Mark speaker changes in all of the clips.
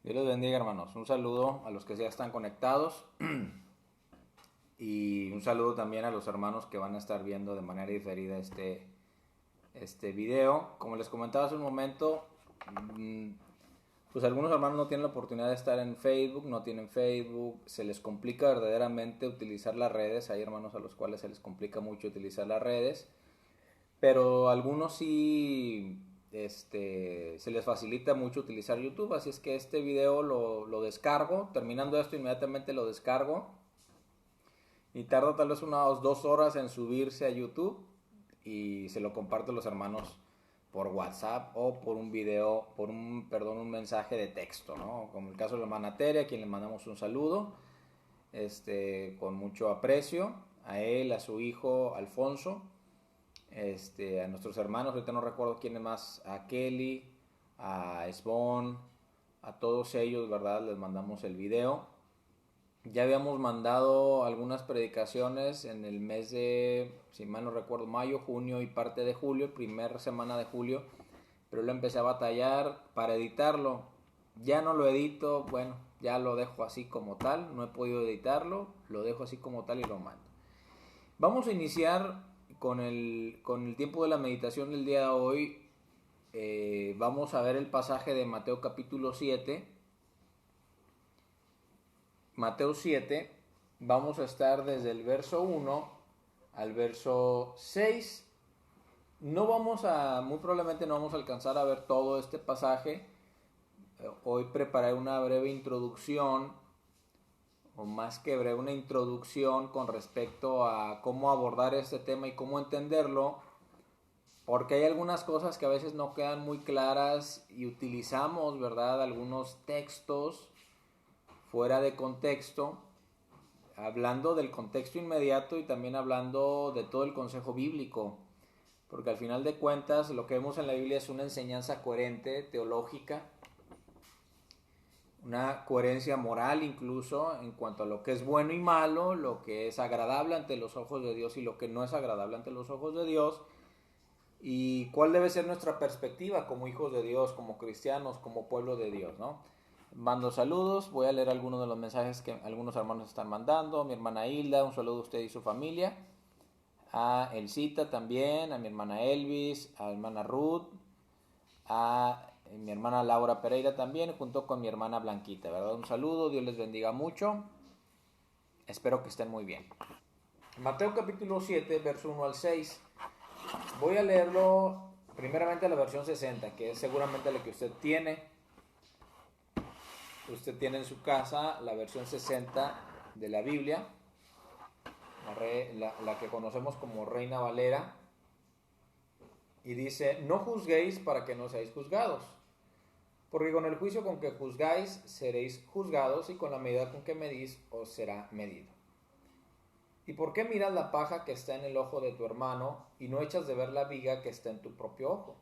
Speaker 1: Dios les bendiga, hermanos. Un saludo a los que ya están conectados y un saludo también a los hermanos que van a estar viendo de manera diferida este video. Como les comentaba hace un momento, pues algunos hermanos no tienen la oportunidad de estar en Facebook, no tienen Facebook, se les complica verdaderamente utilizar las redes. Hay hermanos a los cuales se les complica mucho utilizar las redes, pero algunos sí se les facilita mucho utilizar YouTube, así es que este video lo descargo, terminando esto inmediatamente lo descargo y tarda tal vez unas 2 horas en subirse a YouTube y se lo comparto a los hermanos por WhatsApp o por un video, un mensaje de texto, ¿no? Como el caso de la hermana Tere, a quien le mandamos un saludo, con mucho aprecio, a él, a su hijo Alfonso, a nuestros hermanos, ahorita no recuerdo quiénes más, a Kelly, a Svon, a todos ellos, ¿verdad? Les mandamos el video. Ya habíamos mandado algunas predicaciones en el mes de, si mal no recuerdo, mayo, junio y parte de julio, primera semana de julio, pero lo empecé a batallar para editarlo. Ya no lo edito, bueno, ya lo dejo así como tal, no he podido editarlo, lo dejo así como tal y lo mando. Vamos a iniciar con el tiempo de la meditación del día de hoy. Vamos a ver el pasaje de Mateo capítulo 7. Mateo 7, vamos a estar desde el verso 1 al verso 6. Muy probablemente no vamos a alcanzar a ver todo este pasaje. Hoy preparé una breve introducción, o más que breve, una introducción con respecto a cómo abordar este tema y cómo entenderlo, porque hay algunas cosas que a veces no quedan muy claras y utilizamos, ¿verdad?, algunos textos fuera de contexto, hablando del contexto inmediato y también hablando de todo el consejo bíblico, porque al final de cuentas lo que vemos en la Biblia es una enseñanza coherente, teológica, una coherencia moral incluso en cuanto a lo que es bueno y malo, lo que es agradable ante los ojos de Dios y lo que no es agradable ante los ojos de Dios, y cuál debe ser nuestra perspectiva como hijos de Dios, como cristianos, como pueblo de Dios, ¿no? Mando saludos, voy a leer algunos de los mensajes que algunos hermanos están mandando. Mi hermana Hilda, un saludo a usted y su familia. A Elcita también, a mi hermana Elvis, a mi hermana Ruth, a mi hermana Laura Pereira también, junto con mi hermana Blanquita, ¿verdad? Un saludo, Dios les bendiga mucho. Espero que estén muy bien. Mateo capítulo 7, verso 1 al 6. Voy a leerlo primeramente la versión 60, que es seguramente la que usted tiene. Usted tiene en su casa la versión 60 de la Biblia, la que conocemos como Reina Valera, y dice: no juzguéis para que no seáis juzgados, porque con el juicio con que juzgáis seréis juzgados, y con la medida con que medís os será medido. ¿Y por qué miras la paja que está en el ojo de tu hermano y no echas de ver la viga que está en tu propio ojo?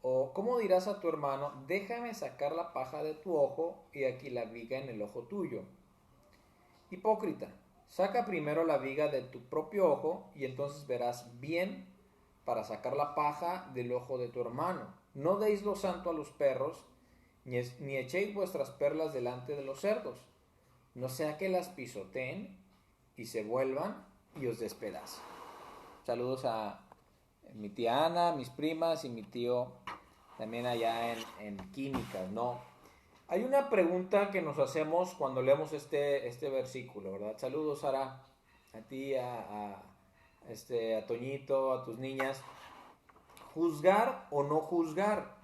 Speaker 1: ¿O cómo dirás a tu hermano: déjame sacar la paja de tu ojo y aquí la viga en el ojo tuyo? Hipócrita, saca primero la viga de tu propio ojo y entonces verás bien para sacar la paja del ojo de tu hermano. No deis lo santo a los perros, ni echéis vuestras perlas delante de los cerdos, no sea que las pisoteen y se vuelvan y os despedacen. Saludos a mi tía Ana, mis primas y mi tío también allá en químicas, ¿no? Hay una pregunta que nos hacemos cuando leemos este versículo, ¿verdad? Saludos, Sara, a ti, a Toñito, a tus niñas. ¿Juzgar o no juzgar?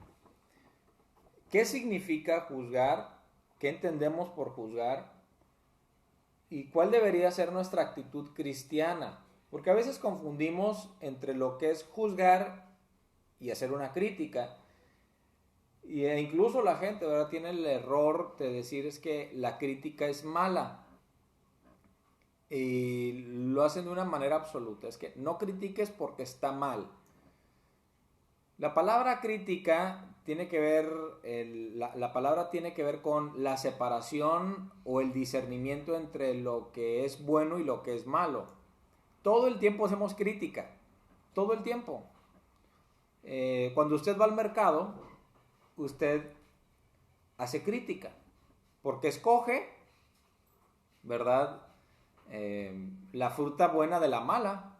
Speaker 1: ¿Qué significa juzgar? ¿Qué entendemos por juzgar? ¿Y cuál debería ser nuestra actitud cristiana? Porque a veces confundimos entre lo que es juzgar y hacer una crítica. E incluso la gente, ¿verdad?, tiene el error de decir es que la crítica es mala. Y lo hacen de una manera absoluta. Es que no critiques porque está mal. La palabra crítica tiene que ver, la palabra tiene que ver con la separación o el discernimiento entre lo que es bueno y lo que es malo. Todo el tiempo hacemos crítica. Todo el tiempo. Cuando usted va al mercado, usted hace crítica, porque escoge, ¿verdad? La fruta buena de la mala.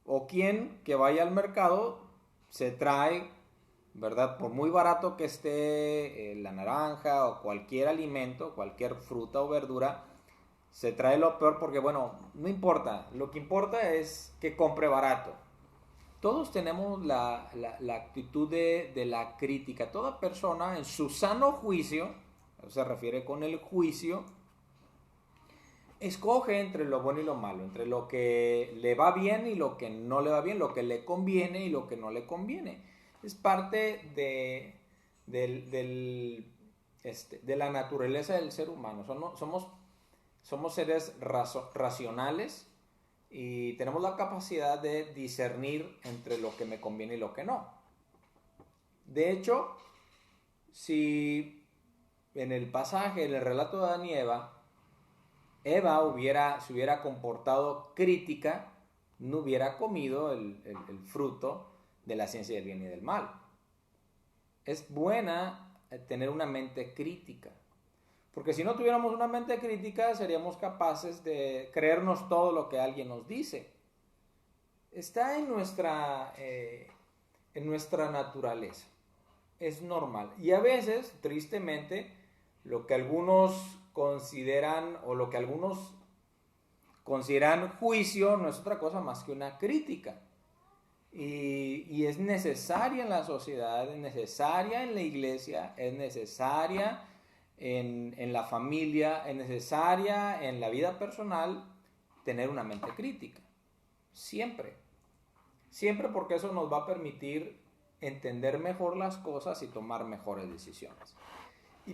Speaker 1: O quien que vaya al mercado se trae, ¿verdad? Por muy barato que esté la naranja o cualquier alimento, cualquier fruta o verdura, se trae lo peor porque, bueno, no importa. Lo que importa es que compre barato. Todos tenemos la actitud de la crítica. Toda persona en su sano juicio, se refiere con el juicio, escoge entre lo bueno y lo malo, entre lo que le va bien y lo que no le va bien, lo que le conviene y lo que no le conviene. Es parte de la naturaleza del ser humano. Somos seres racionales y tenemos la capacidad de discernir entre lo que me conviene y lo que no. De hecho, si en el pasaje, en el relato de Adán y Eva se hubiera comportado crítica, no hubiera comido el fruto de la ciencia del bien y del mal. Es buena tener una mente crítica, porque si no tuviéramos una mente crítica seríamos capaces de creernos todo lo que alguien nos dice. Está en nuestra naturaleza, es normal. Y a veces, tristemente, lo que algunos consideran o lo que algunos consideran juicio no es otra cosa más que una crítica. Y es necesaria en la sociedad, es necesaria en la iglesia, es necesaria en la familia, es necesaria en la vida personal tener una mente crítica. Siempre. Siempre, porque eso nos va a permitir entender mejor las cosas y tomar mejores decisiones.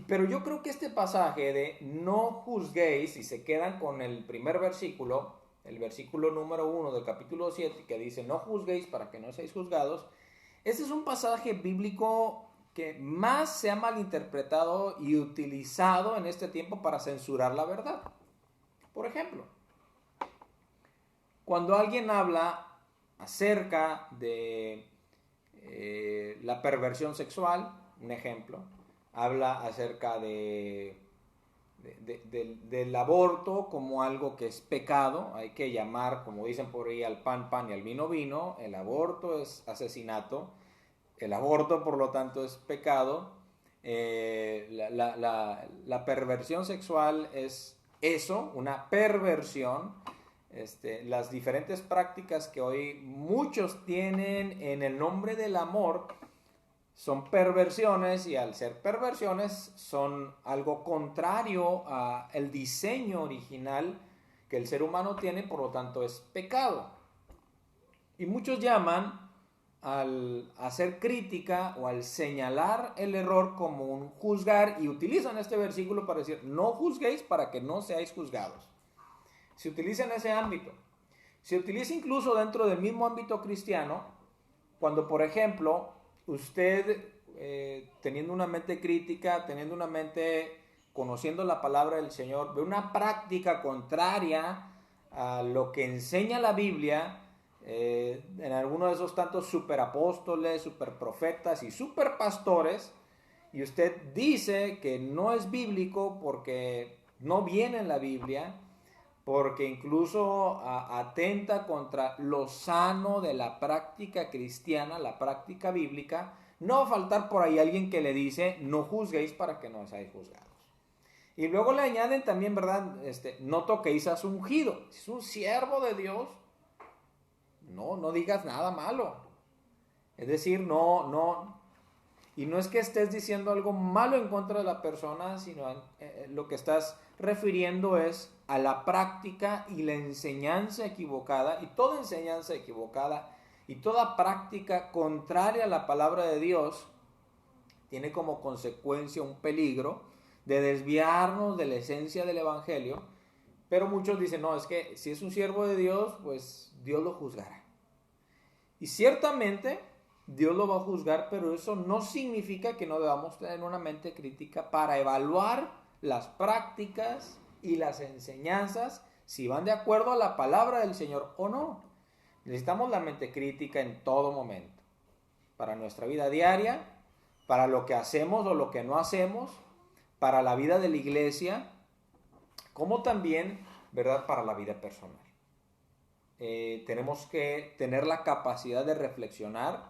Speaker 1: Pero yo creo que este pasaje de no juzguéis, si se quedan con el primer versículo, el versículo número 1 del capítulo 7, que dice no juzguéis para que no seáis juzgados, este es un pasaje bíblico que más se ha malinterpretado y utilizado en este tiempo para censurar la verdad. Por ejemplo, cuando alguien habla acerca de la perversión sexual, un ejemplo, habla acerca del aborto como algo que es pecado. Hay que llamar, como dicen por ahí, al pan pan y al vino vino. El aborto es asesinato, el aborto por lo tanto es pecado. La perversión sexual es eso, una perversión. Las diferentes prácticas que hoy muchos tienen en el nombre del amor son perversiones, y al ser perversiones son algo contrario al diseño original que el ser humano tiene, por lo tanto es pecado. Y muchos llaman al hacer crítica o al señalar el error como un juzgar, y utilizan este versículo para decir no juzguéis para que no seáis juzgados. Se utiliza en ese ámbito. Se utiliza incluso dentro del mismo ámbito cristiano, cuando por ejemplo usted, teniendo una mente crítica, teniendo una mente conociendo la palabra del Señor, ve una práctica contraria a lo que enseña la Biblia, en alguno de esos tantos superapóstoles, superprofetas y superpastores, y usted dice que no es bíblico porque no viene en la Biblia, porque incluso atenta contra lo sano de la práctica cristiana, la práctica bíblica, no va a faltar por ahí alguien que le dice no juzguéis para que no seáis juzgados. Y luego le añaden también, ¿verdad? No toquéis a su ungido. Si es un siervo de Dios, no digas nada malo. Es decir, y no es que estés diciendo algo malo en contra de la persona, sino lo que estás refiriendo es a la práctica y la enseñanza equivocada, y toda enseñanza equivocada y toda práctica contraria a la palabra de Dios tiene como consecuencia un peligro de desviarnos de la esencia del evangelio. Pero muchos dicen, no, es que si es un siervo de Dios, pues Dios lo juzgará. Y ciertamente Dios lo va a juzgar, pero eso no significa que no debamos tener una mente crítica para evaluar las prácticas y las enseñanzas, si van de acuerdo a la palabra del Señor o no. Necesitamos la mente crítica en todo momento, para nuestra vida diaria, para lo que hacemos o lo que no hacemos, para la vida de la iglesia, como también, ¿verdad?, para la vida personal. Tenemos que tener la capacidad de reflexionar.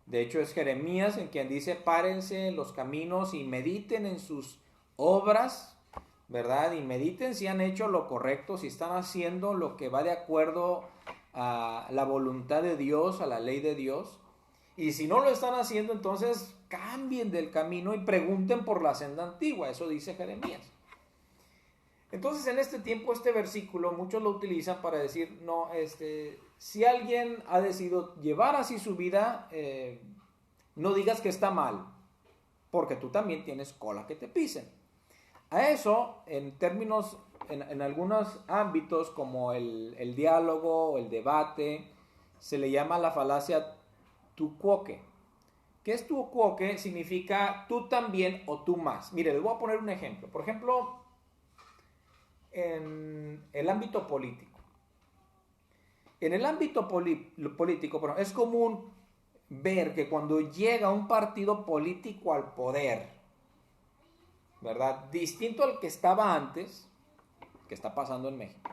Speaker 1: De hecho, es Jeremías en quien dice: párense en los caminos y mediten en sus obras, ¿verdad? Y mediten si han hecho lo correcto, si están haciendo lo que va de acuerdo a la voluntad de Dios, a la ley de Dios. Y si no lo están haciendo, entonces cambien del camino y pregunten por la senda antigua. Eso dice Jeremías. Entonces, en este tiempo, este versículo, muchos lo utilizan para decir, no, si alguien ha decidido llevar así su vida, no digas que está mal, porque tú también tienes cola que te pisen. A eso, en términos, en algunos ámbitos, como el diálogo, el debate, se le llama la falacia tu quoque. ¿Qué es tu quoque? Significa tú también o tú más. Mire, les voy a poner un ejemplo. Por ejemplo, en el ámbito político. En el ámbito político, bueno, es común ver que cuando llega un partido político al poder, ¿verdad?, distinto al que estaba antes, que está pasando en México,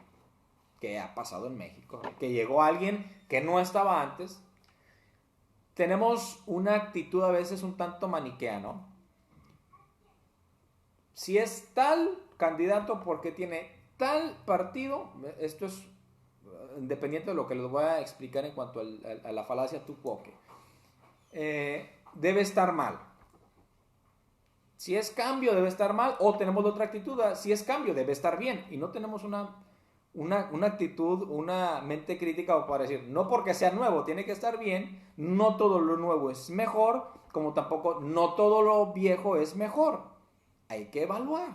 Speaker 1: que ha pasado en México, que llegó alguien que no estaba antes, tenemos una actitud a veces un tanto maniquea, ¿no? Si es tal candidato porque tiene tal partido, esto es independiente de lo que les voy a explicar en cuanto a la falacia tu quoque, debe estar mal. Si es cambio, debe estar mal. O tenemos otra actitud: si es cambio, debe estar bien. Y no tenemos una actitud, una mente crítica para decir, no porque sea nuevo tiene que estar bien, no todo lo nuevo es mejor, como tampoco no todo lo viejo es mejor. Hay que evaluar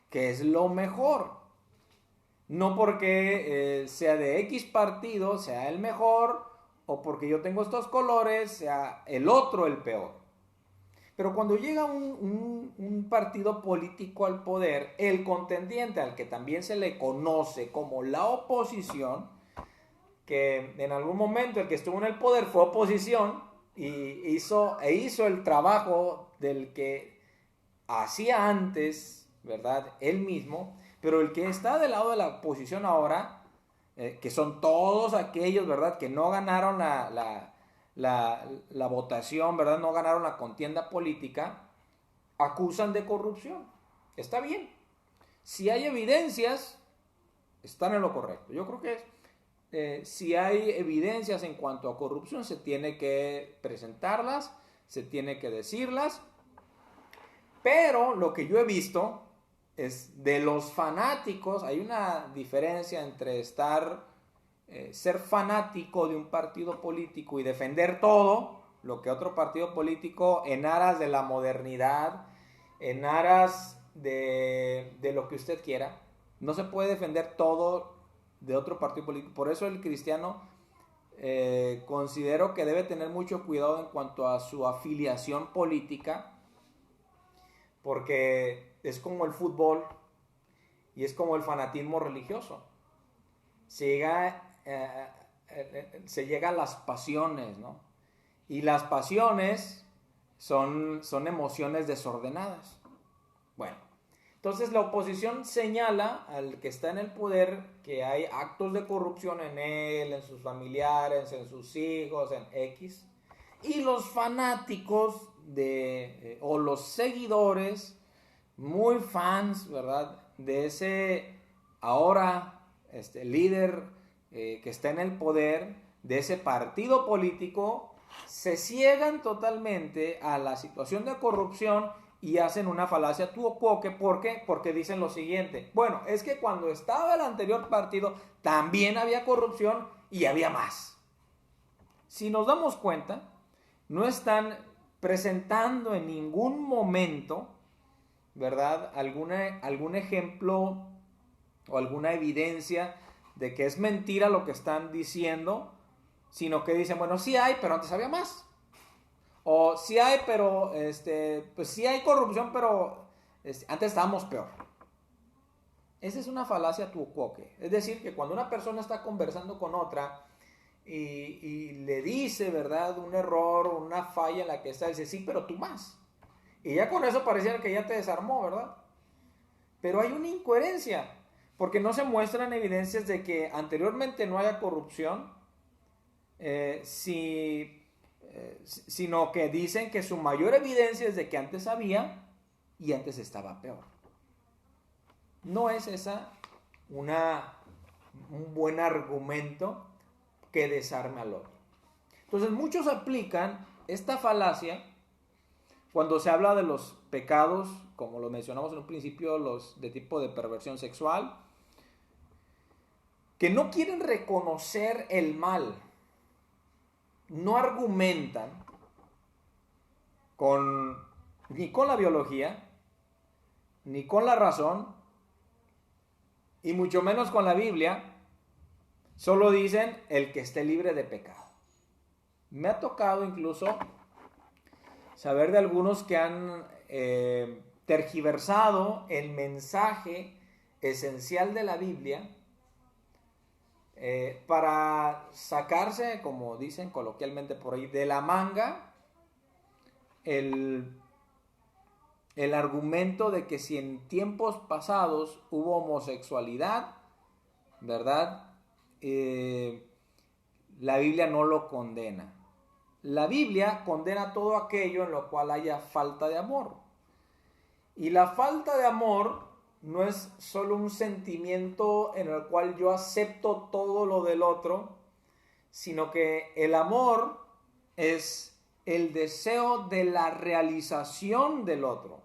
Speaker 1: qué es lo mejor. No porque sea de X partido sea el mejor, o porque yo tengo estos colores sea el otro el peor. Pero cuando llega un partido político al poder, el contendiente, al que también se le conoce como la oposición, que en algún momento el que estuvo en el poder fue oposición y hizo el trabajo del que hacía antes, ¿verdad?, él mismo, pero el que está del lado de la oposición ahora, que son todos aquellos, ¿verdad?, que no ganaron la votación, ¿verdad?, no ganaron la contienda política, acusan de corrupción. Está bien. Si hay evidencias, están en lo correcto. Yo creo que si hay evidencias en cuanto a corrupción, se tiene que presentarlas, se tiene que decirlas. Pero lo que yo he visto es de los fanáticos, hay una diferencia entre ser fanático de un partido político y defender todo lo que otro partido político, en aras de la modernidad, en aras de lo que usted quiera. No se puede defender todo de otro partido político. Por eso el cristiano considero que debe tener mucho cuidado en cuanto a su afiliación política, porque es como el fútbol y es como el fanatismo religioso. Se llega a las pasiones, ¿no? Y las pasiones son emociones desordenadas. Bueno, entonces la oposición señala al que está en el poder que hay actos de corrupción en él, en sus familiares, en sus hijos, en X. Y los fanáticos o los seguidores, muy fans, ¿verdad?, de ese ahora líder que está en el poder, de ese partido político, se ciegan totalmente a la situación de corrupción y hacen una falacia tu quoque. ¿Por qué? Porque dicen lo siguiente: bueno, es que cuando estaba el anterior partido también había corrupción y había más. Si nos damos cuenta, no están presentando en ningún momento, ¿verdad?, algún ejemplo o alguna evidencia de que es mentira lo que están diciendo, sino que dicen, bueno, sí hay, pero antes había más. O sí hay, pero pues sí hay corrupción, pero antes estábamos peor. Esa es una falacia tu quoque. Es decir, que cuando una persona está conversando con otra y le dice, ¿verdad?, un error o una falla en la que está, dice, sí, pero tú más. Y ya con eso pareciera que ya te desarmó, ¿verdad? Pero hay una incoherencia, porque no se muestran evidencias de que anteriormente no haya corrupción, sino que dicen que su mayor evidencia es de que antes había y antes estaba peor. No es esa un buen argumento que desarme al otro. Entonces muchos aplican esta falacia cuando se habla de los pecados, como lo mencionamos en un principio, los de tipo de perversión sexual, que no quieren reconocer el mal, no argumentan ni con la biología, ni con la razón, y mucho menos con la Biblia. Solo dicen el que esté libre de pecado. Me ha tocado incluso saber de algunos que han tergiversado el mensaje esencial de la Biblia para sacarse, como dicen coloquialmente por ahí, de la manga el argumento de que si en tiempos pasados hubo homosexualidad, ¿verdad? La Biblia no lo condena. La Biblia condena todo aquello en lo cual haya falta de amor. Y la falta de amor no es solo un sentimiento en el cual yo acepto todo lo del otro, sino que el amor es el deseo de la realización del otro.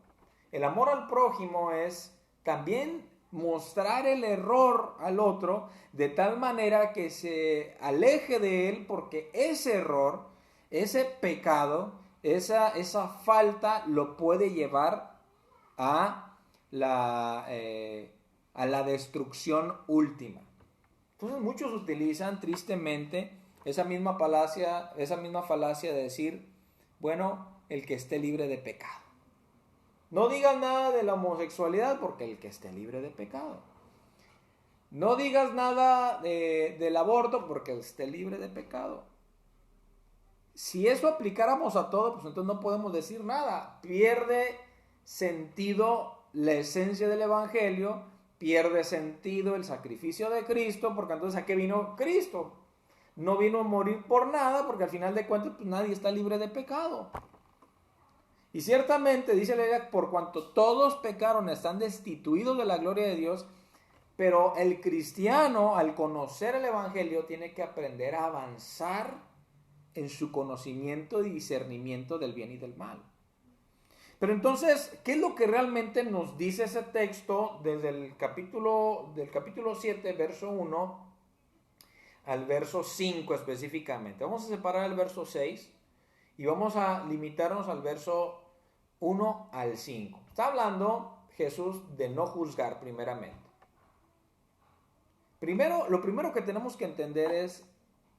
Speaker 1: El amor al prójimo es también mostrar el error al otro de tal manera que se aleje de él, porque ese error, ese pecado, esa falta lo puede llevar a la destrucción última. Entonces muchos utilizan tristemente esa misma falacia de decir, bueno, el que esté libre de pecado. No digas nada de la homosexualidad porque el que esté libre de pecado. No digas nada del aborto porque esté libre de pecado. Si eso aplicáramos a todo, pues entonces no podemos decir nada. Pierde sentido la esencia del evangelio, pierde sentido el sacrificio de Cristo, porque entonces ¿a qué vino Cristo? No vino a morir por nada, porque al final de cuentas pues nadie está libre de pecado. Y ciertamente, dice la Biblia, por cuanto todos pecaron, están destituidos de la gloria de Dios, pero el cristiano, al conocer el evangelio, tiene que aprender a avanzar en su conocimiento y discernimiento del bien y del mal. Pero entonces, ¿qué es lo que realmente nos dice ese texto desde del capítulo 7, verso 1 al verso 5 específicamente? Vamos a separar el verso 6 y vamos a limitarnos al verso 1 al 5. Está hablando Jesús de no juzgar primeramente. Lo primero que tenemos que entender es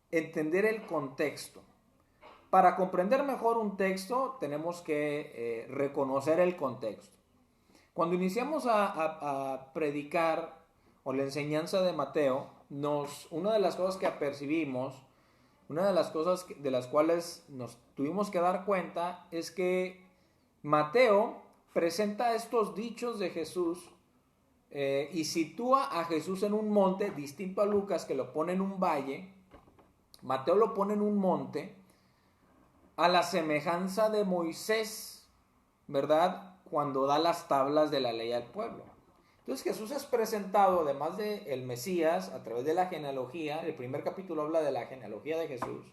Speaker 1: entender el contexto. Para comprender mejor un texto tenemos que reconocer el contexto. Cuando iniciamos a predicar o la enseñanza de Mateo, una de las cosas que apercibimos, una de las cosas de las cuales nos tuvimos que dar cuenta es que Mateo presenta estos dichos de Jesús y sitúa a Jesús en un monte, distinto a Lucas que lo pone en un valle. Mateo lo pone en un monte a la semejanza de Moisés, ¿verdad? Cuando da las tablas de la ley al pueblo. Entonces Jesús es presentado, además de el Mesías, a través de la genealogía. El primer capítulo habla de la genealogía de Jesús.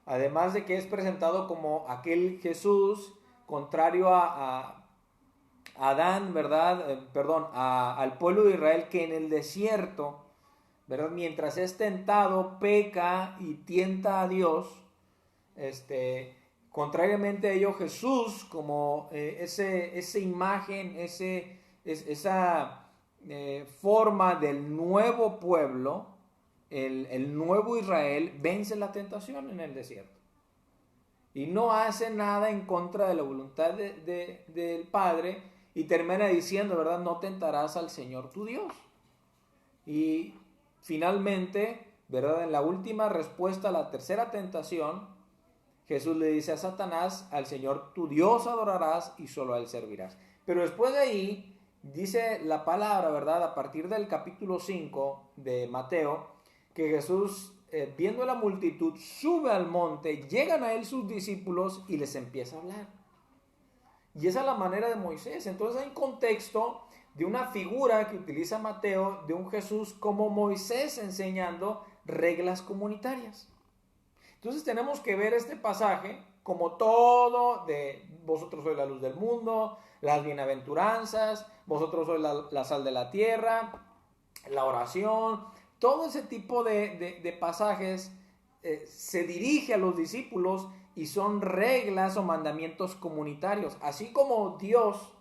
Speaker 1: Además de que es presentado como aquel Jesús contrario a Adán, ¿verdad? Al pueblo de Israel que en el desierto, ¿verdad? Mientras es tentado, peca y tienta a Dios. Contrariamente a ello, Jesús, como esa imagen, esa forma del nuevo pueblo, el nuevo Israel, vence la tentación en el desierto. Y no hace nada en contra de la voluntad del Padre y termina diciendo, ¿verdad? No tentarás al Señor tu Dios. Y finalmente, ¿verdad? En la última respuesta a la tercera tentación, Jesús le dice a Satanás, al Señor tu Dios adorarás y solo a Él servirás. Pero después de ahí, dice la palabra, ¿verdad? A partir del capítulo 5 de Mateo, que Jesús, viendo la multitud, sube al monte, llegan a Él sus discípulos y les empieza a hablar. Y esa es la manera de Moisés. Entonces hay un contexto de una figura que utiliza Mateo, de un Jesús como Moisés enseñando reglas comunitarias. Entonces tenemos que ver este pasaje como todo de vosotros sois la luz del mundo, las bienaventuranzas, vosotros sois la sal de la tierra, la oración, todo ese tipo de pasajes se dirige a los discípulos y son reglas o mandamientos comunitarios. Así como Dios,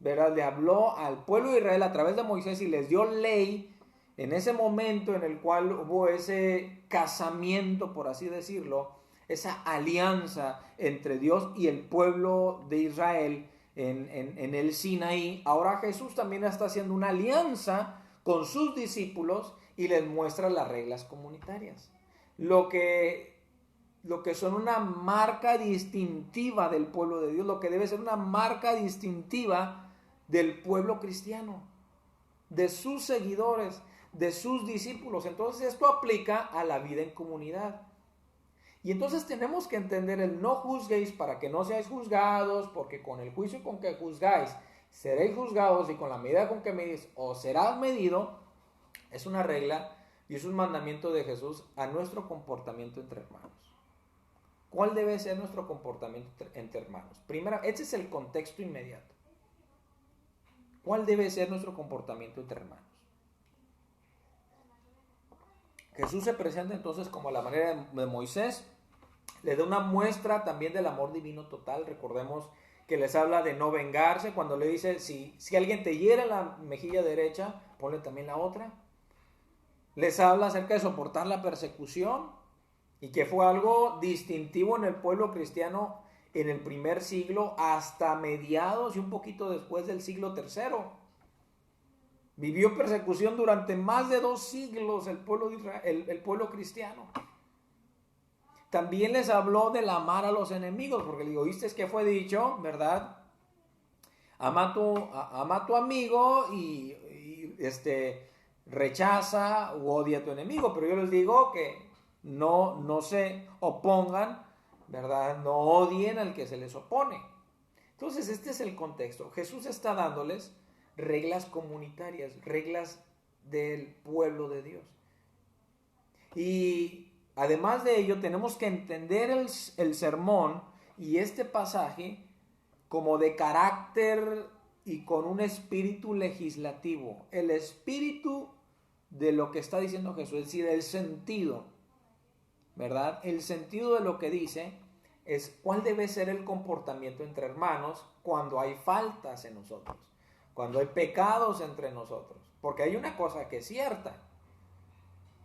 Speaker 1: ¿verdad?, le habló al pueblo de Israel a través de Moisés y les dio ley en ese momento en el cual hubo ese casamiento, por así decirlo, esa alianza entre Dios y el pueblo de Israel en el Sinaí. Ahora Jesús también está haciendo una alianza con sus discípulos y les muestra las reglas comunitarias. Lo que son una marca distintiva del pueblo de Dios, lo que debe ser una marca distintiva del pueblo cristiano, de sus seguidores, de sus discípulos. Entonces esto aplica a la vida en comunidad. Y entonces tenemos que entender el no juzguéis para que no seáis juzgados, porque con el juicio con que juzgáis seréis juzgados y con la medida con que medís os serás medido. Es una regla y es un mandamiento de Jesús a nuestro comportamiento entre hermanos. ¿Cuál debe ser nuestro comportamiento entre hermanos? Primero, este es el contexto inmediato. ¿Cuál debe ser nuestro comportamiento entre hermanos? Jesús se presenta entonces como la manera de Moisés, le da una muestra también del amor divino total. Recordemos que les habla de no vengarse, cuando le dice, si alguien te hiere la mejilla derecha, ponle también la otra. Les habla acerca de soportar la persecución, y que fue algo distintivo en el pueblo cristiano en el primer siglo hasta mediados y un poquito después del siglo III. Vivió persecución durante más de 2 siglos el pueblo de Israel, el pueblo cristiano. También les habló del amar a los enemigos, porque le oíste que fue dicho, ¿verdad? Ama a tu amigo y rechaza u odia a tu enemigo. Pero yo les digo que no se opongan, ¿verdad? No odien al que se les opone. Entonces este es el contexto. Jesús está dándoles reglas comunitarias, reglas del pueblo de Dios. Y además de ello, tenemos que entender el sermón y este pasaje como de carácter y con un espíritu legislativo. El espíritu de lo que está diciendo Jesús, es decir, el sentido, ¿verdad? El sentido de lo que dice es cuál debe ser el comportamiento entre hermanos cuando hay faltas en nosotros, cuando hay pecados entre nosotros. Porque hay una cosa que es cierta: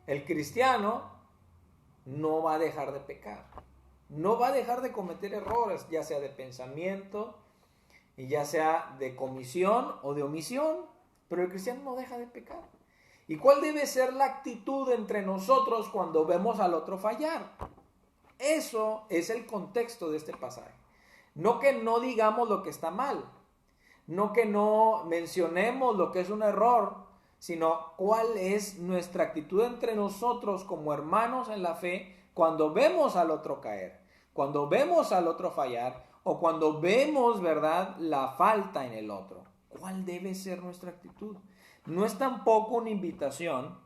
Speaker 1: el cristiano no va a dejar de pecar, no va a dejar de cometer errores, ya sea de pensamiento y ya sea de comisión o de omisión, pero el cristiano no deja de pecar. ¿Y cuál debe ser la actitud entre nosotros cuando vemos al otro fallar? Eso es el contexto de este pasaje. No que no digamos lo que está mal, no que no mencionemos lo que es un error, sino cuál es nuestra actitud entre nosotros como hermanos en la fe cuando vemos al otro caer, cuando vemos al otro fallar o cuando vemos, ¿verdad?, la falta en el otro. ¿Cuál debe ser nuestra actitud? No es tampoco una invitación.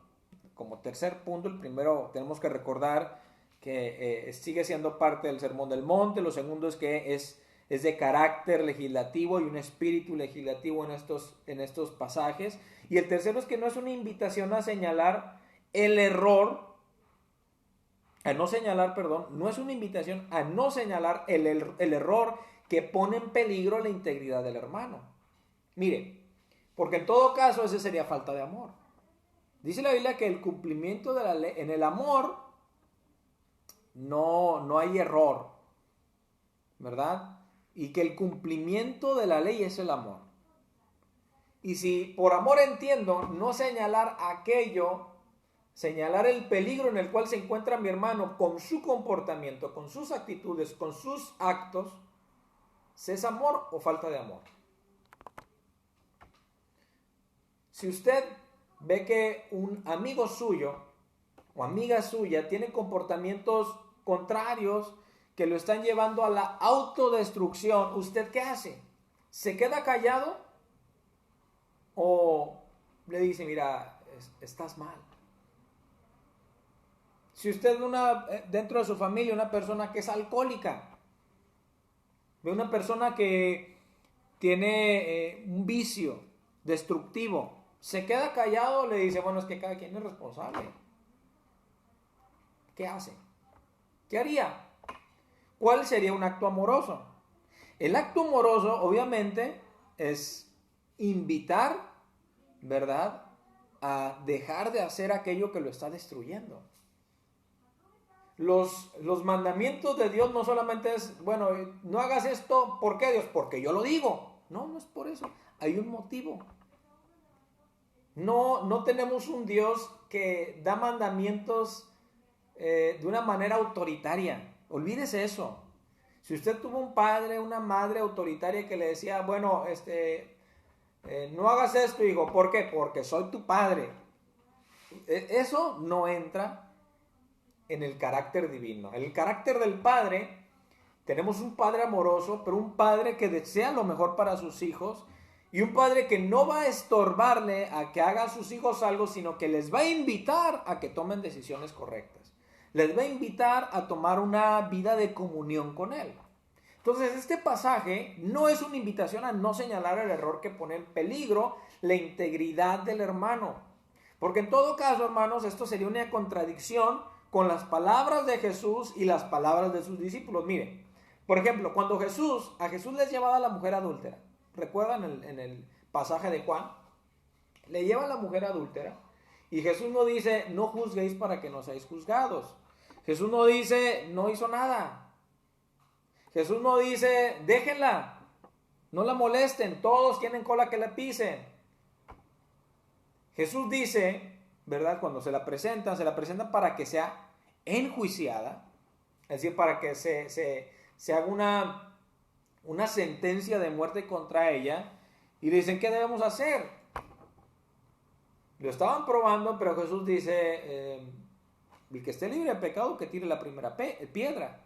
Speaker 1: Como tercer punto, el primero tenemos que recordar que sigue siendo parte del Sermón del Monte. Lo segundo es que es de carácter legislativo y un espíritu legislativo en estos pasajes. Y el tercero es que no es una invitación a señalar el error, no es una invitación a no señalar el error que pone en peligro la integridad del hermano. Mire, porque en todo caso ese sería falta de amor. Dice la Biblia que el cumplimiento de la ley, en el amor no hay error, ¿verdad? Y que el cumplimiento de la ley es el amor. Y si por amor entiendo no señalar aquello señalar el peligro en el cual se encuentra mi hermano con su comportamiento, con sus actitudes, con sus actos, ¿es amor o falta de amor? Si usted ve que un amigo suyo o amiga suya tiene comportamientos contrarios que lo están llevando a la autodestrucción, ¿usted qué hace? ¿Se queda callado o le dice, mira, estás mal? Si usted ve dentro de su familia una persona que es alcohólica, ve una persona que tiene un vicio destructivo, ¿se queda callado o le dice, bueno, es que cada quien es responsable? ¿Qué hace? ¿Qué haría? ¿Cuál sería un acto amoroso? El acto amoroso, obviamente, es invitar, ¿verdad?, a dejar de hacer aquello que lo está destruyendo. Los mandamientos de Dios no solamente es, bueno, no hagas esto, ¿por qué, Dios? Porque yo lo digo. No, no es por eso. Hay un motivo. No tenemos un Dios que da mandamientos de una manera autoritaria. Olvídese eso. Si usted tuvo un padre, una madre autoritaria que le decía, bueno, no hagas esto, hijo, ¿por qué? Porque soy tu padre. Eso no entra en el carácter divino. En el carácter del Padre, tenemos un Padre amoroso, pero un Padre que desea lo mejor para sus hijos y un Padre que no va a estorbarle a que hagan sus hijos algo, sino que les va a invitar a que tomen decisiones correctas. Les va a invitar a tomar una vida de comunión con Él. Entonces, este pasaje no es una invitación a no señalar el error que pone en peligro la integridad del hermano. Porque en todo caso, hermanos, esto sería una contradicción con las palabras de Jesús y las palabras de sus discípulos. Miren, por ejemplo, cuando a Jesús les llevaba a la mujer adúltera, ¿recuerdan en el pasaje de Juan? Le lleva a la mujer adúltera y Jesús no dice, no juzguéis para que no seáis juzgados. Jesús no dice, no hizo nada. Jesús no dice, déjenla, no la molesten, todos tienen cola que la pisen. Jesús dice, ¿verdad? Cuando se la presentan para que sea enjuiciada, es decir, para que se haga una sentencia de muerte contra ella, y le dicen, ¿qué debemos hacer? Lo estaban probando, pero Jesús dice, el que esté libre de pecado, que tire la primera piedra.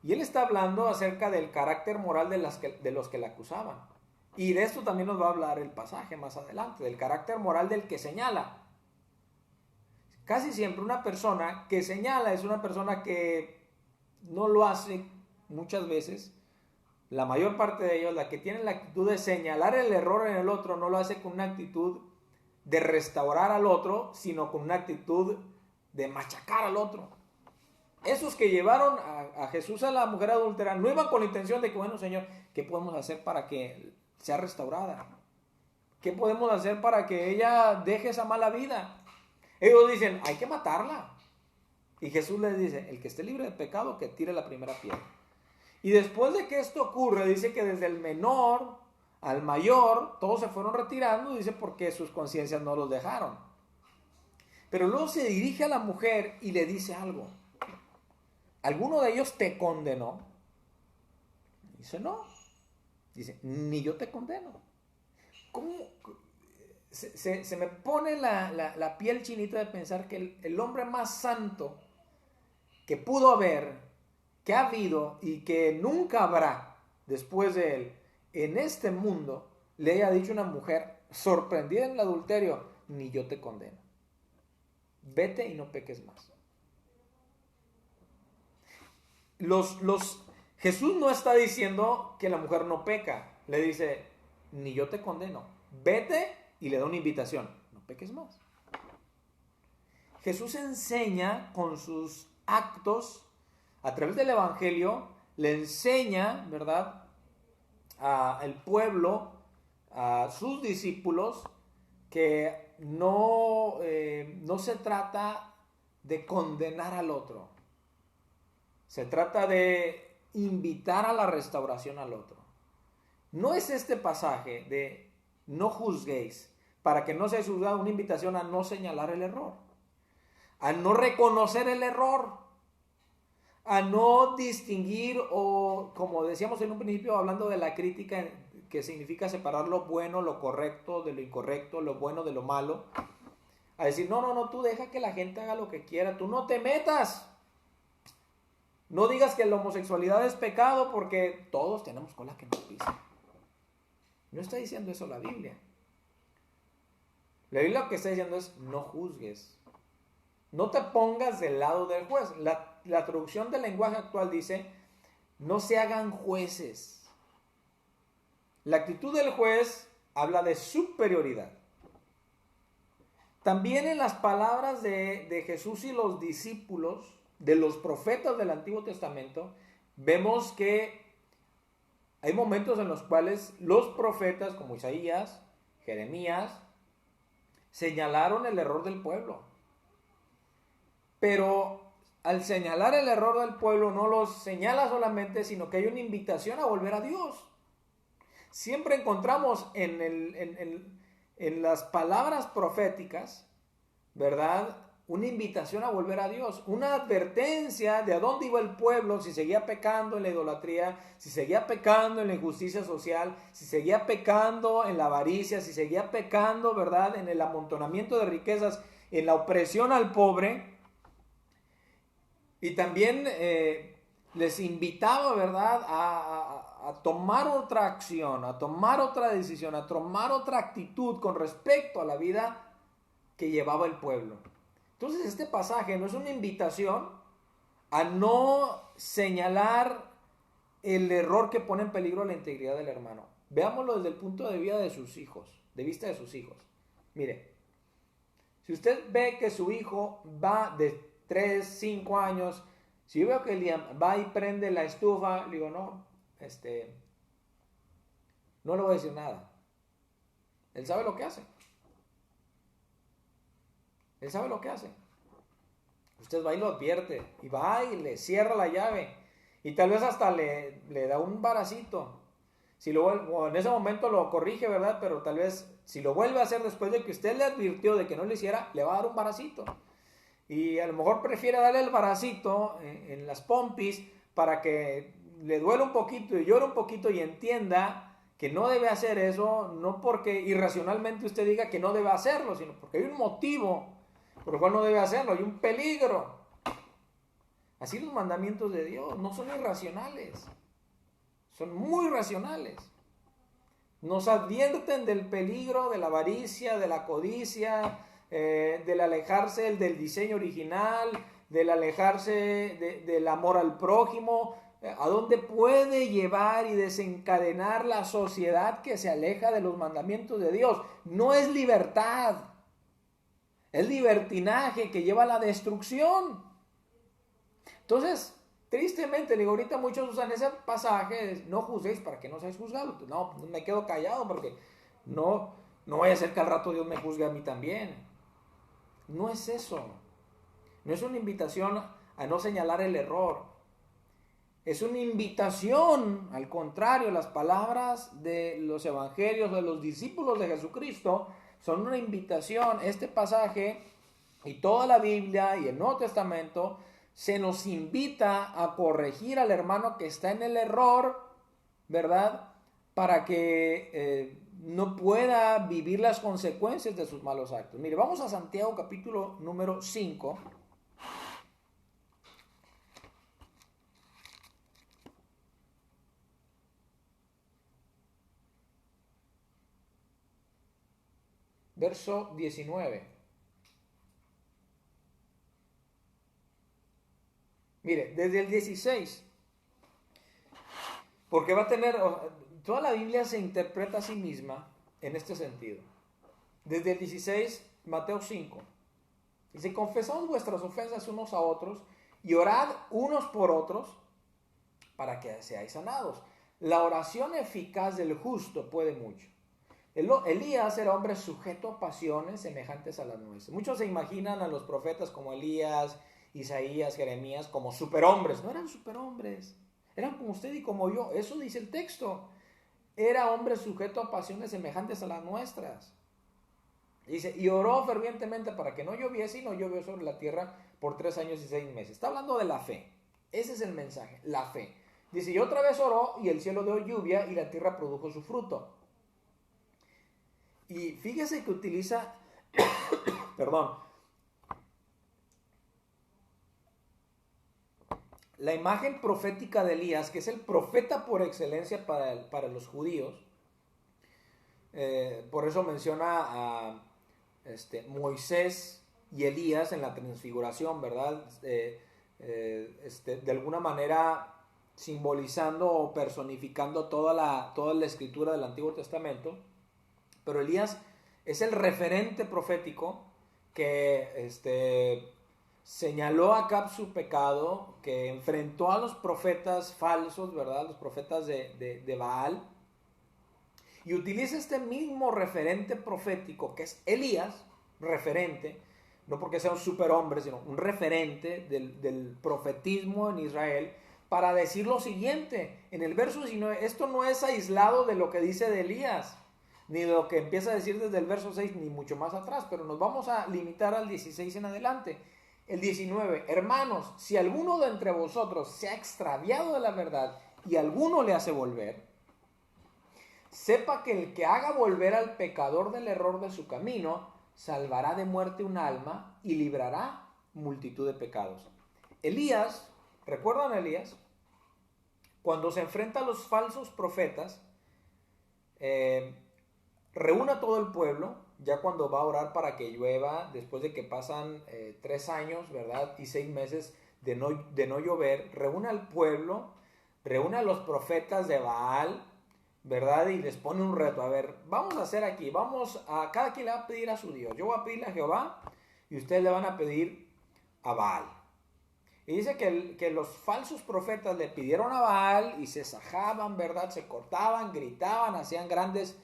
Speaker 1: Y él está hablando acerca del carácter moral de los que la acusaban. Y de esto también nos va a hablar el pasaje más adelante, del carácter moral del que señala. Casi siempre una persona que señala es una persona que no lo hace muchas veces. La mayor parte de ellos, la que tiene la actitud de señalar el error en el otro, no lo hace con una actitud de restaurar al otro, sino con una actitud de machacar al otro. Esos que llevaron a Jesús a la mujer adúltera no iban con la intención de que, bueno, Señor, ¿qué podemos hacer para que sea restaurada? ¿Qué podemos hacer para que ella deje esa mala vida? Ellos dicen, hay que matarla. Y Jesús les dice, el que esté libre de pecado, que tire la primera piedra. Y después de que esto ocurre, dice que desde el menor al mayor, todos se fueron retirando, dice, porque sus conciencias no los dejaron. Pero luego se dirige a la mujer y le dice algo. ¿Alguno de ellos te condenó? Dice, no. Dice, ni yo te condeno. ¿Cómo? Se me pone la piel chinita de pensar que el hombre más santo que pudo haber, que ha habido y que nunca habrá después de él en este mundo, le haya dicho a una mujer sorprendida en el adulterio, ni yo te condeno. Vete y no peques más. Jesús no está diciendo que la mujer no peca. Le dice, ni yo te condeno. Vete y le da una invitación. No peques más. Jesús enseña con sus actos, a través del Evangelio, le enseña, ¿verdad?, al pueblo, a sus discípulos, que no se trata de condenar al otro. Se trata de invitar a la restauración al otro. No es este pasaje de no juzguéis, para que no seáis juzgados, una invitación a no señalar el error. a no reconocer el error, a no distinguir o, como decíamos en un principio, hablando de la crítica, que significa separar lo bueno, lo correcto de lo incorrecto, lo bueno de lo malo, a decir, no, tú deja que la gente haga lo que quiera, tú no te metas. No digas que la homosexualidad es pecado porque todos tenemos cola que nos pisa. No está diciendo eso la Biblia. La Biblia lo que está diciendo es no juzgues. No te pongas del lado del juez. La traducción del lenguaje actual dice no se hagan jueces. La actitud del juez habla de superioridad. También en las palabras de Jesús y los discípulos, de los profetas del Antiguo Testamento, vemos que hay momentos en los cuales los profetas como Isaías, Jeremías, señalaron el error del pueblo. Pero al señalar el error del pueblo no los señala solamente, sino que hay una invitación a volver a Dios. Siempre encontramos en las palabras proféticas, ¿verdad?, una invitación a volver a Dios, una advertencia de a dónde iba el pueblo, si seguía pecando en la idolatría, si seguía pecando en la injusticia social, si seguía pecando en la avaricia, si seguía pecando, ¿verdad?, en el amontonamiento de riquezas, en la opresión al pobre. Y también les invitaba, ¿verdad?, a tomar otra acción, a tomar otra decisión, a tomar otra actitud con respecto a la vida que llevaba el pueblo. Entonces este pasaje no es una invitación a no señalar el error que pone en peligro la integridad del hermano. Veámoslo desde el punto de vista de sus hijos, Mire, si usted ve que su hijo va de 3, 5 años, si yo veo que Liam va y prende la estufa, le digo, no le voy a decir nada. Él sabe lo que hace. Él sabe lo que hace. Usted va y lo advierte. Y va y le cierra la llave. Y tal vez hasta le da un varacito. O en ese momento lo corrige, ¿verdad? Pero tal vez si lo vuelve a hacer después de que usted le advirtió de que no lo hiciera, le va a dar un varacito. Y a lo mejor prefiere darle el varacito en las pompis para que le duele un poquito y llore un poquito y entienda que no debe hacer eso, no porque irracionalmente usted diga que no debe hacerlo, sino porque hay un motivo por el cual no debe hacerlo, hay un peligro. Así los mandamientos de Dios no son irracionales, son muy racionales. Nos advierten del peligro de la avaricia, de la codicia, del alejarse del diseño original, del alejarse del amor al prójimo, a dónde puede llevar y desencadenar la sociedad que se aleja de los mandamientos de Dios. No es libertad, es libertinaje que lleva a la destrucción. Entonces, tristemente, digo, ahorita muchos usan ese pasaje, no juzguéis para que no seáis juzgados. No, me quedo callado porque no vaya a ser que al rato Dios me juzgue a mí también. No es eso. No es una invitación a no señalar el error. Es una invitación, al contrario, las palabras de los evangelios de los discípulos de Jesucristo son una invitación. Este pasaje y toda la Biblia y el Nuevo Testamento se nos invita a corregir al hermano que está en el error, ¿verdad?, para que no pueda vivir las consecuencias de sus malos actos. Mire, vamos a Santiago capítulo número 5. Verso 19. Mire, desde el 16, porque va a tener, toda la Biblia se interpreta a sí misma en este sentido. Desde el 16, Mateo 5, dice, confesad vuestras ofensas unos a otros y orad unos por otros para que seáis sanados. La oración eficaz del justo puede mucho. Elías era hombre sujeto a pasiones semejantes a las nuestras. Muchos se imaginan a los profetas como Elías, Isaías, Jeremías como superhombres. No eran superhombres, eran como usted y como yo. Eso dice el texto. Era hombre sujeto a pasiones semejantes a las nuestras. Dice, y oró fervientemente para que no lloviese, y no llovió sobre la tierra por 3 años y 6 meses. Está hablando de la fe. Ese es el mensaje, la fe. Dice, y otra vez oró, y el cielo dio lluvia, y la tierra produjo su fruto. Y fíjese que utiliza, perdón, la imagen profética de Elías, que es el profeta por excelencia para los judíos. Por eso menciona a Moisés y Elías en la transfiguración, ¿verdad? De alguna manera simbolizando o personificando toda la escritura del Antiguo Testamento. Pero Elías es el referente profético que señaló a Acab su pecado, que enfrentó a los profetas falsos, ¿verdad? Los profetas de Baal. Y utiliza este mismo referente profético, que es Elías, referente, no porque sea un superhombre, sino un referente del profetismo en Israel, para decir lo siguiente. En el verso 19, esto no es aislado de lo que dice de Elías, ni de lo que empieza a decir desde el verso 6, ni mucho más atrás, pero nos vamos a limitar al 16 en adelante. El 19, hermanos, si alguno de entre vosotros se ha extraviado de la verdad y alguno le hace volver, sepa que el que haga volver al pecador del error de su camino, salvará de muerte un alma y librará multitud de pecados. Elías, ¿recuerdan a Elías? Cuando se enfrenta a los falsos profetas, reúne a todo el pueblo, ya cuando va a orar para que llueva, después de que pasan 3 años, ¿verdad? Y 6 meses de no llover, reúne al pueblo, reúne a los profetas de Baal, ¿verdad? Y les pone un reto. A ver, vamos a hacer aquí, cada quien le va a pedir a su Dios. Yo voy a pedirle a Jehová y ustedes le van a pedir a Baal. Y dice que los falsos profetas le pidieron a Baal y se sajaban, ¿verdad? Se cortaban, gritaban, hacían grandes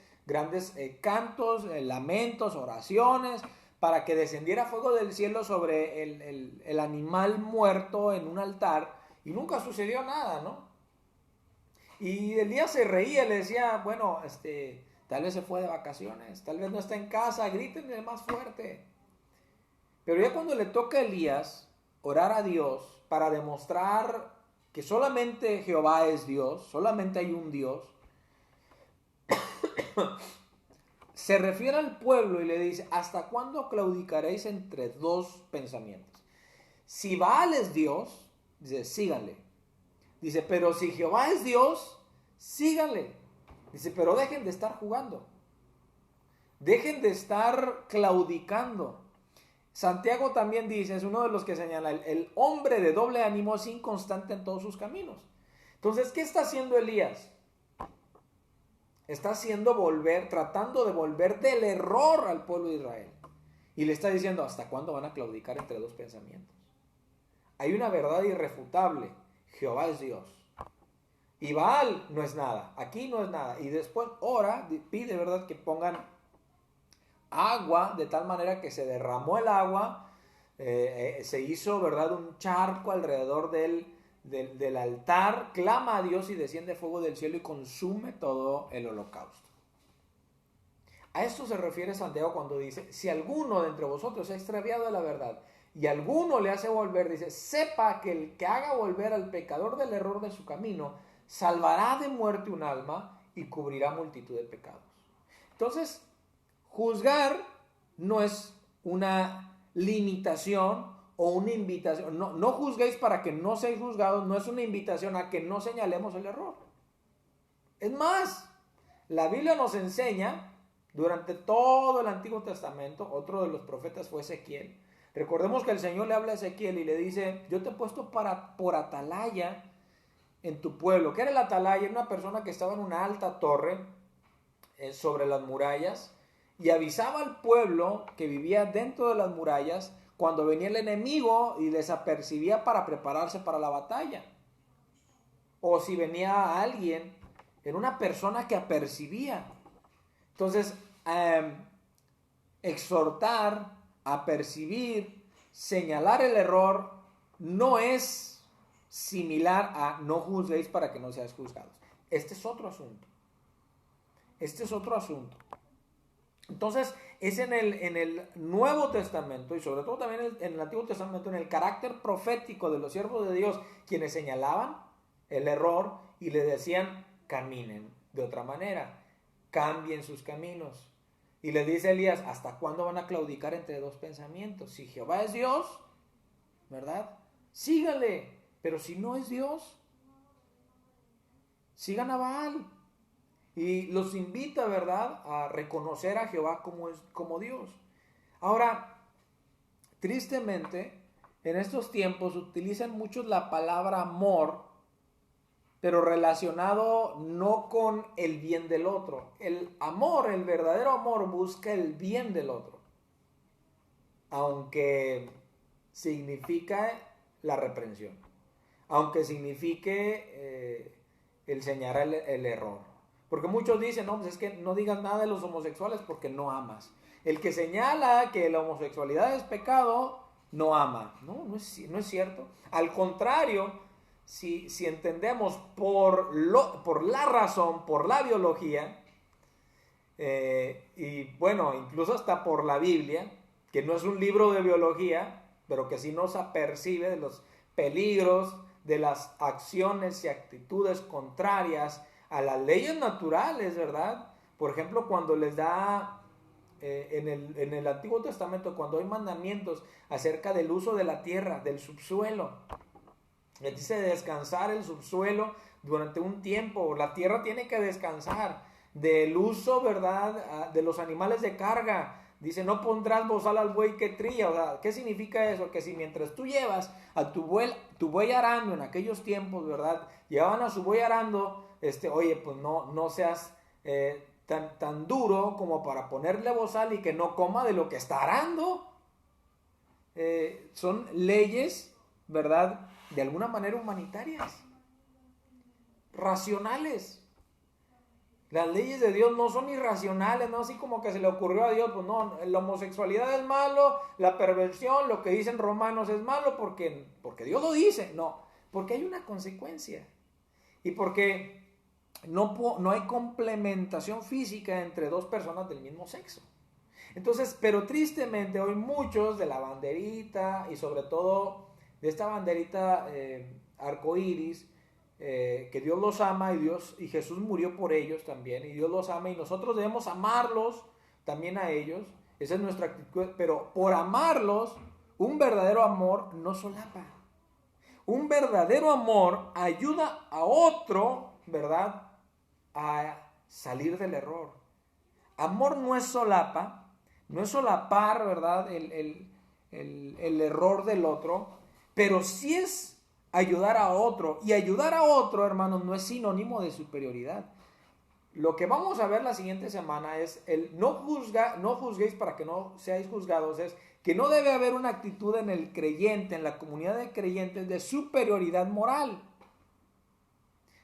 Speaker 1: cantos, lamentos, oraciones, para que descendiera fuego del cielo sobre el animal muerto en un altar. Y nunca sucedió nada, ¿no? Y Elías se reía, le decía, bueno, tal vez se fue de vacaciones, tal vez no está en casa, grítenle más fuerte. Pero ya cuando le toca a Elías orar a Dios para demostrar que solamente Jehová es Dios, solamente hay un Dios, se refiere al pueblo y le dice, ¿hasta cuándo claudicaréis entre dos pensamientos? Si Baal es Dios, dice, síganle. Dice, pero si Jehová es Dios, síganle. Dice, pero dejen de estar jugando. Dejen de estar claudicando. Santiago también dice, es uno de los que señala, el hombre de doble ánimo es inconstante en todos sus caminos. Entonces, ¿qué está haciendo Elías? Está tratando de volver del error al pueblo de Israel. Y le está diciendo, ¿hasta cuándo van a claudicar entre dos pensamientos? Hay una verdad irrefutable. Jehová es Dios. Y Baal no es nada. Aquí no es nada. Y después pide, ¿verdad?, que pongan agua de tal manera que se derramó el agua. Se hizo, ¿verdad?, un charco alrededor del altar. Clama a Dios y desciende fuego del cielo y consume todo el holocausto. A esto se refiere Santiago cuando dice, si alguno de entre vosotros se ha extraviado de la verdad y alguno le hace volver, dice, sepa que el que haga volver al pecador del error de su camino, salvará de muerte un alma y cubrirá multitud de pecados. Entonces, juzgar no es una limitación o una invitación. No juzguéis para que no seáis juzgados, no es una invitación a que no señalemos el error. Es más, la Biblia nos enseña, durante todo el Antiguo Testamento, otro de los profetas fue Ezequiel. Recordemos que el Señor le habla a Ezequiel y le dice, yo te he puesto por atalaya en tu pueblo. ¿Qué era el atalaya? Era una persona que estaba en una alta torre sobre las murallas y avisaba al pueblo que vivía dentro de las murallas cuando venía el enemigo y les apercibía para prepararse para la batalla. O si venía alguien, era una persona que apercibía. Entonces, exhortar, apercibir, señalar el error no es similar a no juzguéis para que no seáis juzgados. Este es otro asunto. Entonces, es en el Nuevo Testamento y sobre todo también en el Antiguo Testamento, en el carácter profético de los siervos de Dios, quienes señalaban el error y le decían, caminen de otra manera, cambien sus caminos. Y le dice Elías, ¿hasta cuándo van a claudicar entre dos pensamientos? Si Jehová es Dios, ¿verdad? Síganle, pero si no es Dios, sigan a Baal. Y los invita, ¿verdad?, a reconocer a Jehová como Dios. Ahora, tristemente, en estos tiempos utilizan mucho la palabra amor, pero relacionado no con el bien del otro. El amor, el verdadero amor, busca el bien del otro, aunque significa la reprensión, aunque signifique el señalar el error. Porque muchos dicen, no, pues es que no digas nada de los homosexuales porque no amas. El que señala que la homosexualidad es pecado, no ama. No es cierto. Al contrario, si entendemos por la razón, por la biología, y bueno, incluso hasta por la Biblia, que no es un libro de biología, pero que sí nos apercibe de los peligros, de las acciones y actitudes contrarias a las leyes naturales, ¿verdad? Por ejemplo, cuando les da en el Antiguo Testamento, cuando hay mandamientos acerca del uso de la tierra, del subsuelo, les dice descansar el subsuelo durante un tiempo, la tierra tiene que descansar del uso, ¿verdad?, de los animales de carga. Dice, no pondrás bozal al buey que trilla. O sea, ¿qué significa eso? Que si mientras tú llevas a tu buey arando en aquellos tiempos, ¿verdad? Llevaban a su buey arando, oye, pues no seas tan duro como para ponerle bozal y que no coma de lo que está arando. Son leyes, ¿verdad?, de alguna manera humanitarias, racionales. Las leyes de Dios no son irracionales, no así como que se le ocurrió a Dios, pues no, la homosexualidad es malo, la perversión, lo que dicen Romanos es malo porque Dios lo dice, no, porque hay una consecuencia y porque no hay complementación física entre dos personas del mismo sexo. Entonces, pero tristemente hoy muchos de la banderita y sobre todo de esta banderita arcoíris, que Dios los ama y Jesús murió por ellos también, y Dios los ama y nosotros debemos amarlos también a ellos. Esa es nuestra actitud, pero por amarlos, un verdadero amor no solapa. Un verdadero amor ayuda a otro, ¿verdad?, a salir del error. Amor no es solapa, no es solapar, ¿verdad?, el error del otro, pero sí es ayudar a otro. Y ayudar a otro, hermanos, no es sinónimo de superioridad. Lo que vamos a ver la siguiente semana es el no juzguéis para que no seáis juzgados. Es que no debe haber una actitud en el creyente, en la comunidad de creyentes, de superioridad moral.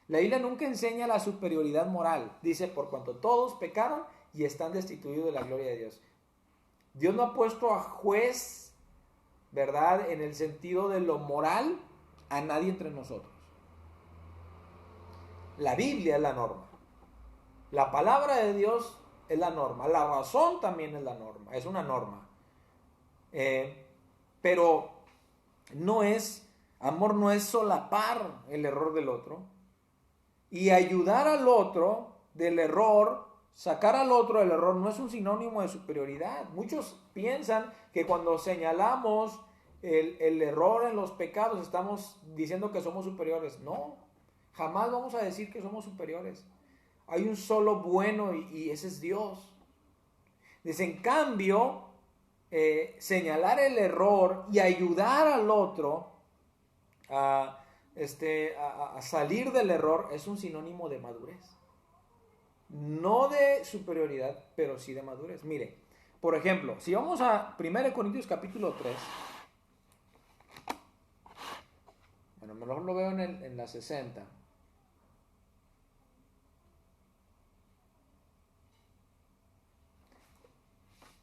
Speaker 1: La Biblia nunca enseña la superioridad moral. Dice, por cuanto todos pecaron y están destituidos de la gloria de Dios. Dios no ha puesto a juez, ¿verdad?, en el sentido de lo moral, a nadie entre nosotros. La Biblia es la norma. La palabra de Dios es la norma. La razón también es la norma. Es una norma. Pero amor no es solapar el error del otro. Y ayudar al otro del error, sacar al otro del error, no es un sinónimo de superioridad. Muchos piensan que cuando señalamos el error en los pecados estamos diciendo que somos superiores. No, jamás vamos a decir que somos superiores. Hay un solo bueno y ese es Dios. Dice, en cambio, señalar el error y ayudar al otro a salir del error es un sinónimo de madurez. No de superioridad, pero sí de madurez. Mire, por ejemplo, si vamos a 1 Corintios capítulo 3, bueno, mejor lo veo en la 60.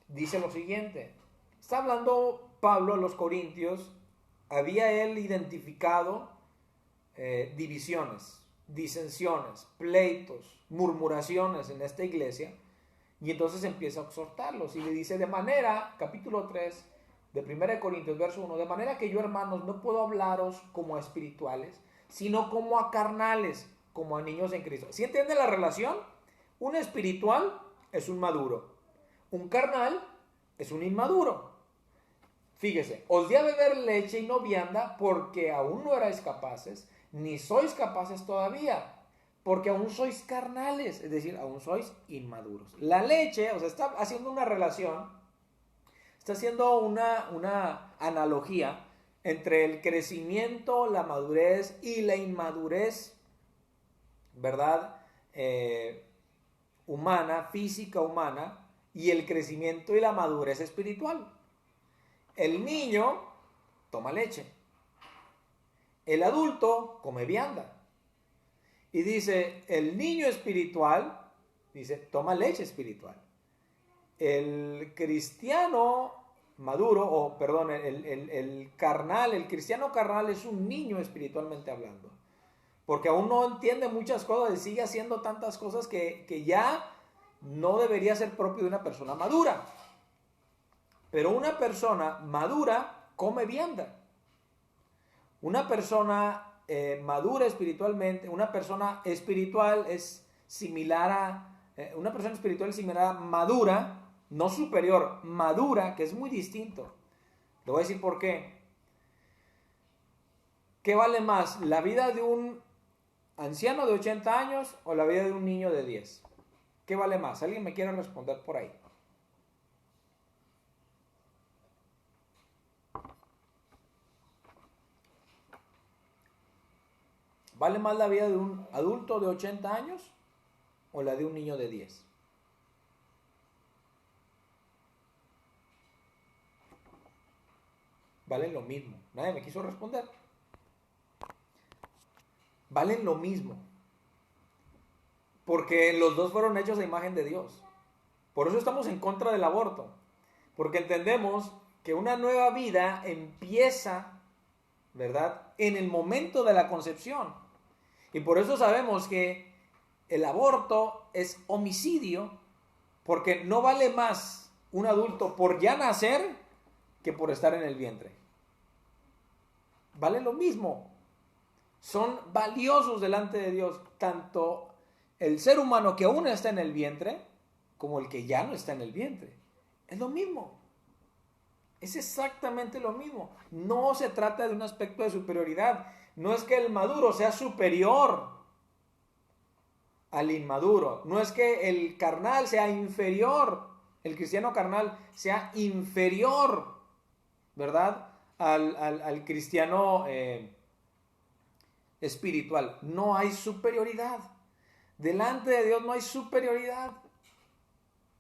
Speaker 1: Dice lo siguiente, está hablando Pablo a los corintios, había él identificado divisiones, disensiones, pleitos, murmuraciones en esta iglesia, Y entonces empieza a exhortarlos y le dice de manera, capítulo 3 de 1 Corintios, verso 1, de manera que yo, hermanos, no puedo hablaros como a espirituales, sino como a carnales, como a niños en Cristo. ¿Sí entienden la relación? Un espiritual es un maduro, un carnal es un inmaduro. Fíjese, os di a beber leche y no vianda porque aún no erais capaces, ni sois capaces todavía, porque aún sois carnales, es decir, aún sois inmaduros. La leche, o sea, está haciendo una relación, está haciendo una analogía entre el crecimiento, la madurez y la inmadurez, ¿verdad? Humana, física humana, y el crecimiento y la madurez espiritual. El niño toma leche, el adulto come vianda. Y dice, el niño espiritual, dice, toma leche espiritual. El cristiano maduro, o perdón, el carnal, el cristiano carnal es un niño espiritualmente hablando. Porque aún no entiende muchas cosas y sigue haciendo tantas cosas que ya no debería ser propio de una persona madura. Pero una persona madura come vianda. Una persona madura espiritualmente, una persona espiritual es similar a, una persona espiritual es similar a madura, no superior, madura, que es muy distinto. Le voy a decir por qué. ¿Qué vale más, la vida de un anciano de 80 años o la vida de un niño de 10? ¿Qué vale más? ¿Alguien me quiere responder por ahí? ¿Vale más la vida de un adulto de 80 años o la de un niño de 10? Valen lo mismo. Nadie me quiso responder. Valen lo mismo. Porque los dos fueron hechos a imagen de Dios. Por eso estamos en contra del aborto. Porque entendemos que una nueva vida empieza, ¿verdad?, en el momento de la concepción. Y por eso sabemos que el aborto es homicidio, porque no vale más un adulto por ya nacer que por estar en el vientre. Vale lo mismo. Son valiosos delante de Dios, tanto el ser humano que aún está en el vientre, como el que ya no está en el vientre. Es lo mismo. Es exactamente lo mismo. No se trata de un aspecto de superioridad. No es que el maduro sea superior al inmaduro. No es que el carnal sea inferior, el cristiano carnal sea inferior, ¿verdad?, al cristiano espiritual. No hay superioridad. Delante de Dios no hay superioridad.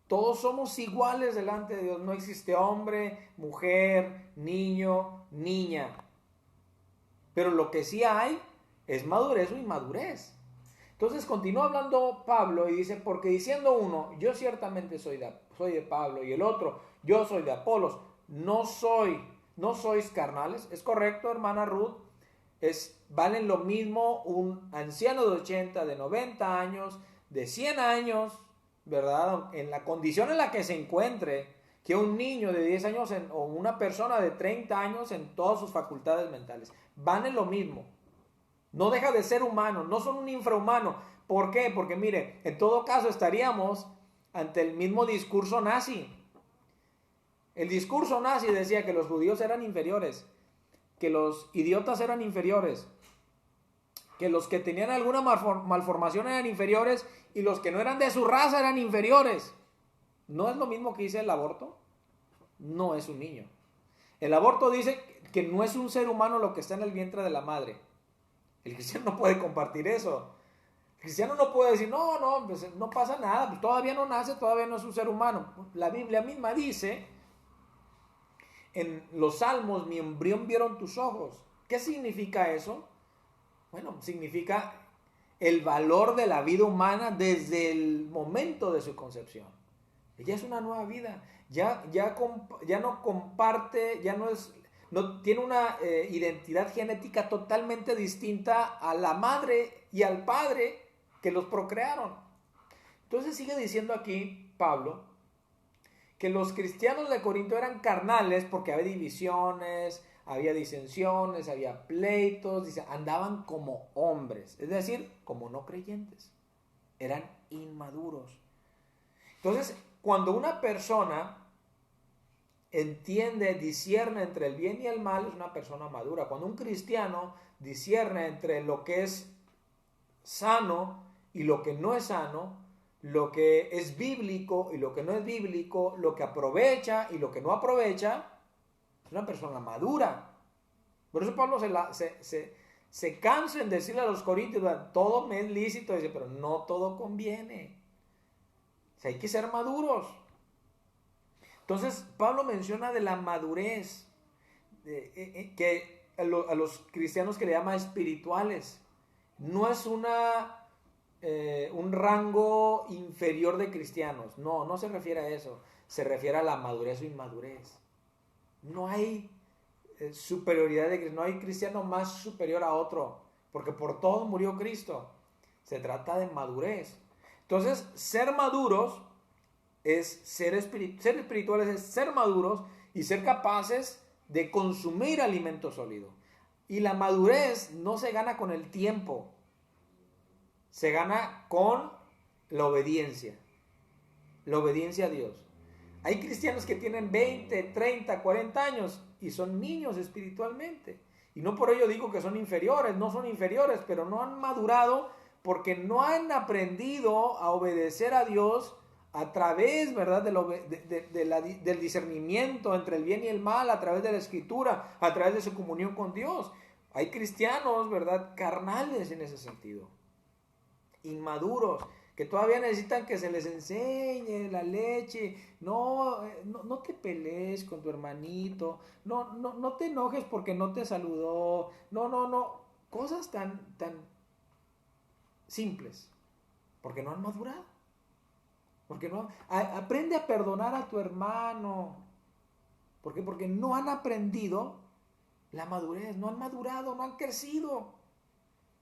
Speaker 1: Todos somos iguales delante de Dios. No existe hombre, mujer, niño, niña. Pero lo que sí hay es madurez o inmadurez. Entonces continúa hablando Pablo y dice, porque diciendo uno, yo ciertamente soy de Pablo, y el otro, yo soy de Apolos, no sois carnales. Es correcto, hermana Ruth, valen lo mismo un anciano de 80, de 90 años, de 100 años, ¿verdad?, en la condición en la que se encuentre, que un niño de 10 años o una persona de 30 años en todas sus facultades mentales. Valen lo mismo. No deja de ser humano, no son un infrahumano. ¿Por qué? Porque mire, en todo caso estaríamos ante el mismo discurso nazi. El discurso nazi decía que los judíos eran inferiores, que los idiotas eran inferiores, que los que tenían alguna malformación eran inferiores y los que no eran de su raza eran inferiores. ¿No es lo mismo que dice el aborto? No es un niño. El aborto dice que no es un ser humano lo que está en el vientre de la madre. El cristiano no puede compartir eso. El cristiano no puede decir, no, pues no pasa nada, pues todavía no nace, todavía no es un ser humano. La Biblia misma dice, en los Salmos, mi embrión vieron tus ojos. ¿Qué significa eso? Bueno, significa el valor de la vida humana desde el momento de su concepción. Ella es una nueva vida. Ya no comparte, no tiene una identidad genética totalmente distinta a la madre y al padre que los procrearon. Entonces sigue diciendo aquí Pablo que los cristianos de Corinto eran carnales porque había divisiones, había disensiones, había pleitos, dice, andaban como hombres, es decir, como no creyentes, eran inmaduros. Entonces, cuando una persona entiende, discierne entre el bien y el mal, es una persona madura. Cuando un cristiano discierne entre lo que es sano y lo que no es sano, lo que es bíblico y lo que no es bíblico, lo que aprovecha y lo que no aprovecha, es una persona madura. Por eso Pablo se cansa en decirle a los corintios, todo me es lícito, dice, pero no todo conviene. O sea, hay que ser maduros. Entonces, Pablo menciona de la madurez, que a los cristianos que le llama espirituales. No es un rango inferior de cristianos. No, no se refiere a eso. Se refiere a la madurez o inmadurez. No hay superioridad de Cristo. No hay cristiano más superior a otro. Porque por todo murió Cristo. Se trata de madurez. Entonces, ser maduros es ser espirituales, es ser maduros y ser capaces de consumir alimento sólido. Y la madurez no se gana con el tiempo. Se gana con la obediencia a Dios. Hay cristianos que tienen 20, 30, 40 años y son niños espiritualmente. Y no por ello digo que son inferiores, no son inferiores, pero no han madurado porque no han aprendido a obedecer a Dios a través, ¿verdad?, del discernimiento entre el bien y el mal, a través de la escritura, a través de su comunión con Dios. Hay cristianos, ¿verdad?, carnales en ese sentido, inmaduros, que todavía necesitan que se les enseñe la leche. No te pelees con tu hermanito, no te enojes porque no te saludó, cosas tan simples, porque no han madurado. Porque no, aprende a perdonar a tu hermano. ¿Por qué? Porque no han aprendido la madurez, no han madurado, no han crecido.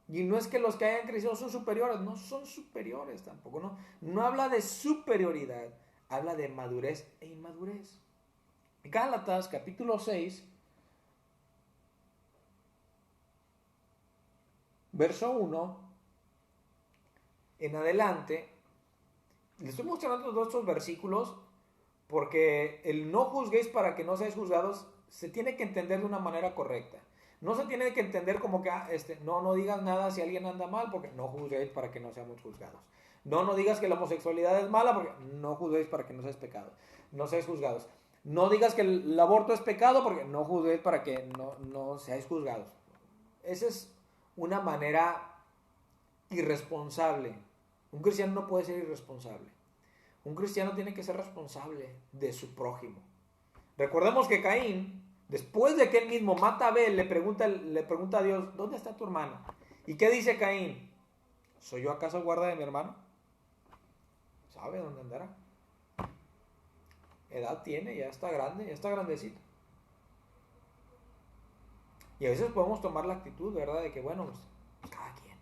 Speaker 1: Y no es que los que hayan crecido son superiores, no son superiores tampoco, no habla de superioridad, habla de madurez e inmadurez. Gálatas capítulo 6, verso 1 en adelante. Les estoy mostrando todos estos versículos porque el no juzguéis para que no seáis juzgados se tiene que entender de una manera correcta. No se tiene que entender como que no digas nada si alguien anda mal, porque no juzguéis para que no seamos juzgados. No digas que la homosexualidad es mala, porque no juzguéis para que no seáis pecado, no seáis juzgados. No digas que el aborto es pecado, porque no juzguéis para que no seáis juzgados. Esa es una manera irresponsable. Un cristiano no puede ser irresponsable. Un cristiano tiene que ser responsable de su prójimo. Recordemos que Caín, después de que él mismo mata a Abel, le pregunta a Dios, ¿dónde está tu hermano? ¿Y qué dice Caín? ¿Soy yo acaso guarda de mi hermano? ¿Sabe dónde andará? Edad tiene, ya está grande, ya está grandecito. Y a veces podemos tomar la actitud, ¿verdad? De que, bueno, pues cada quien.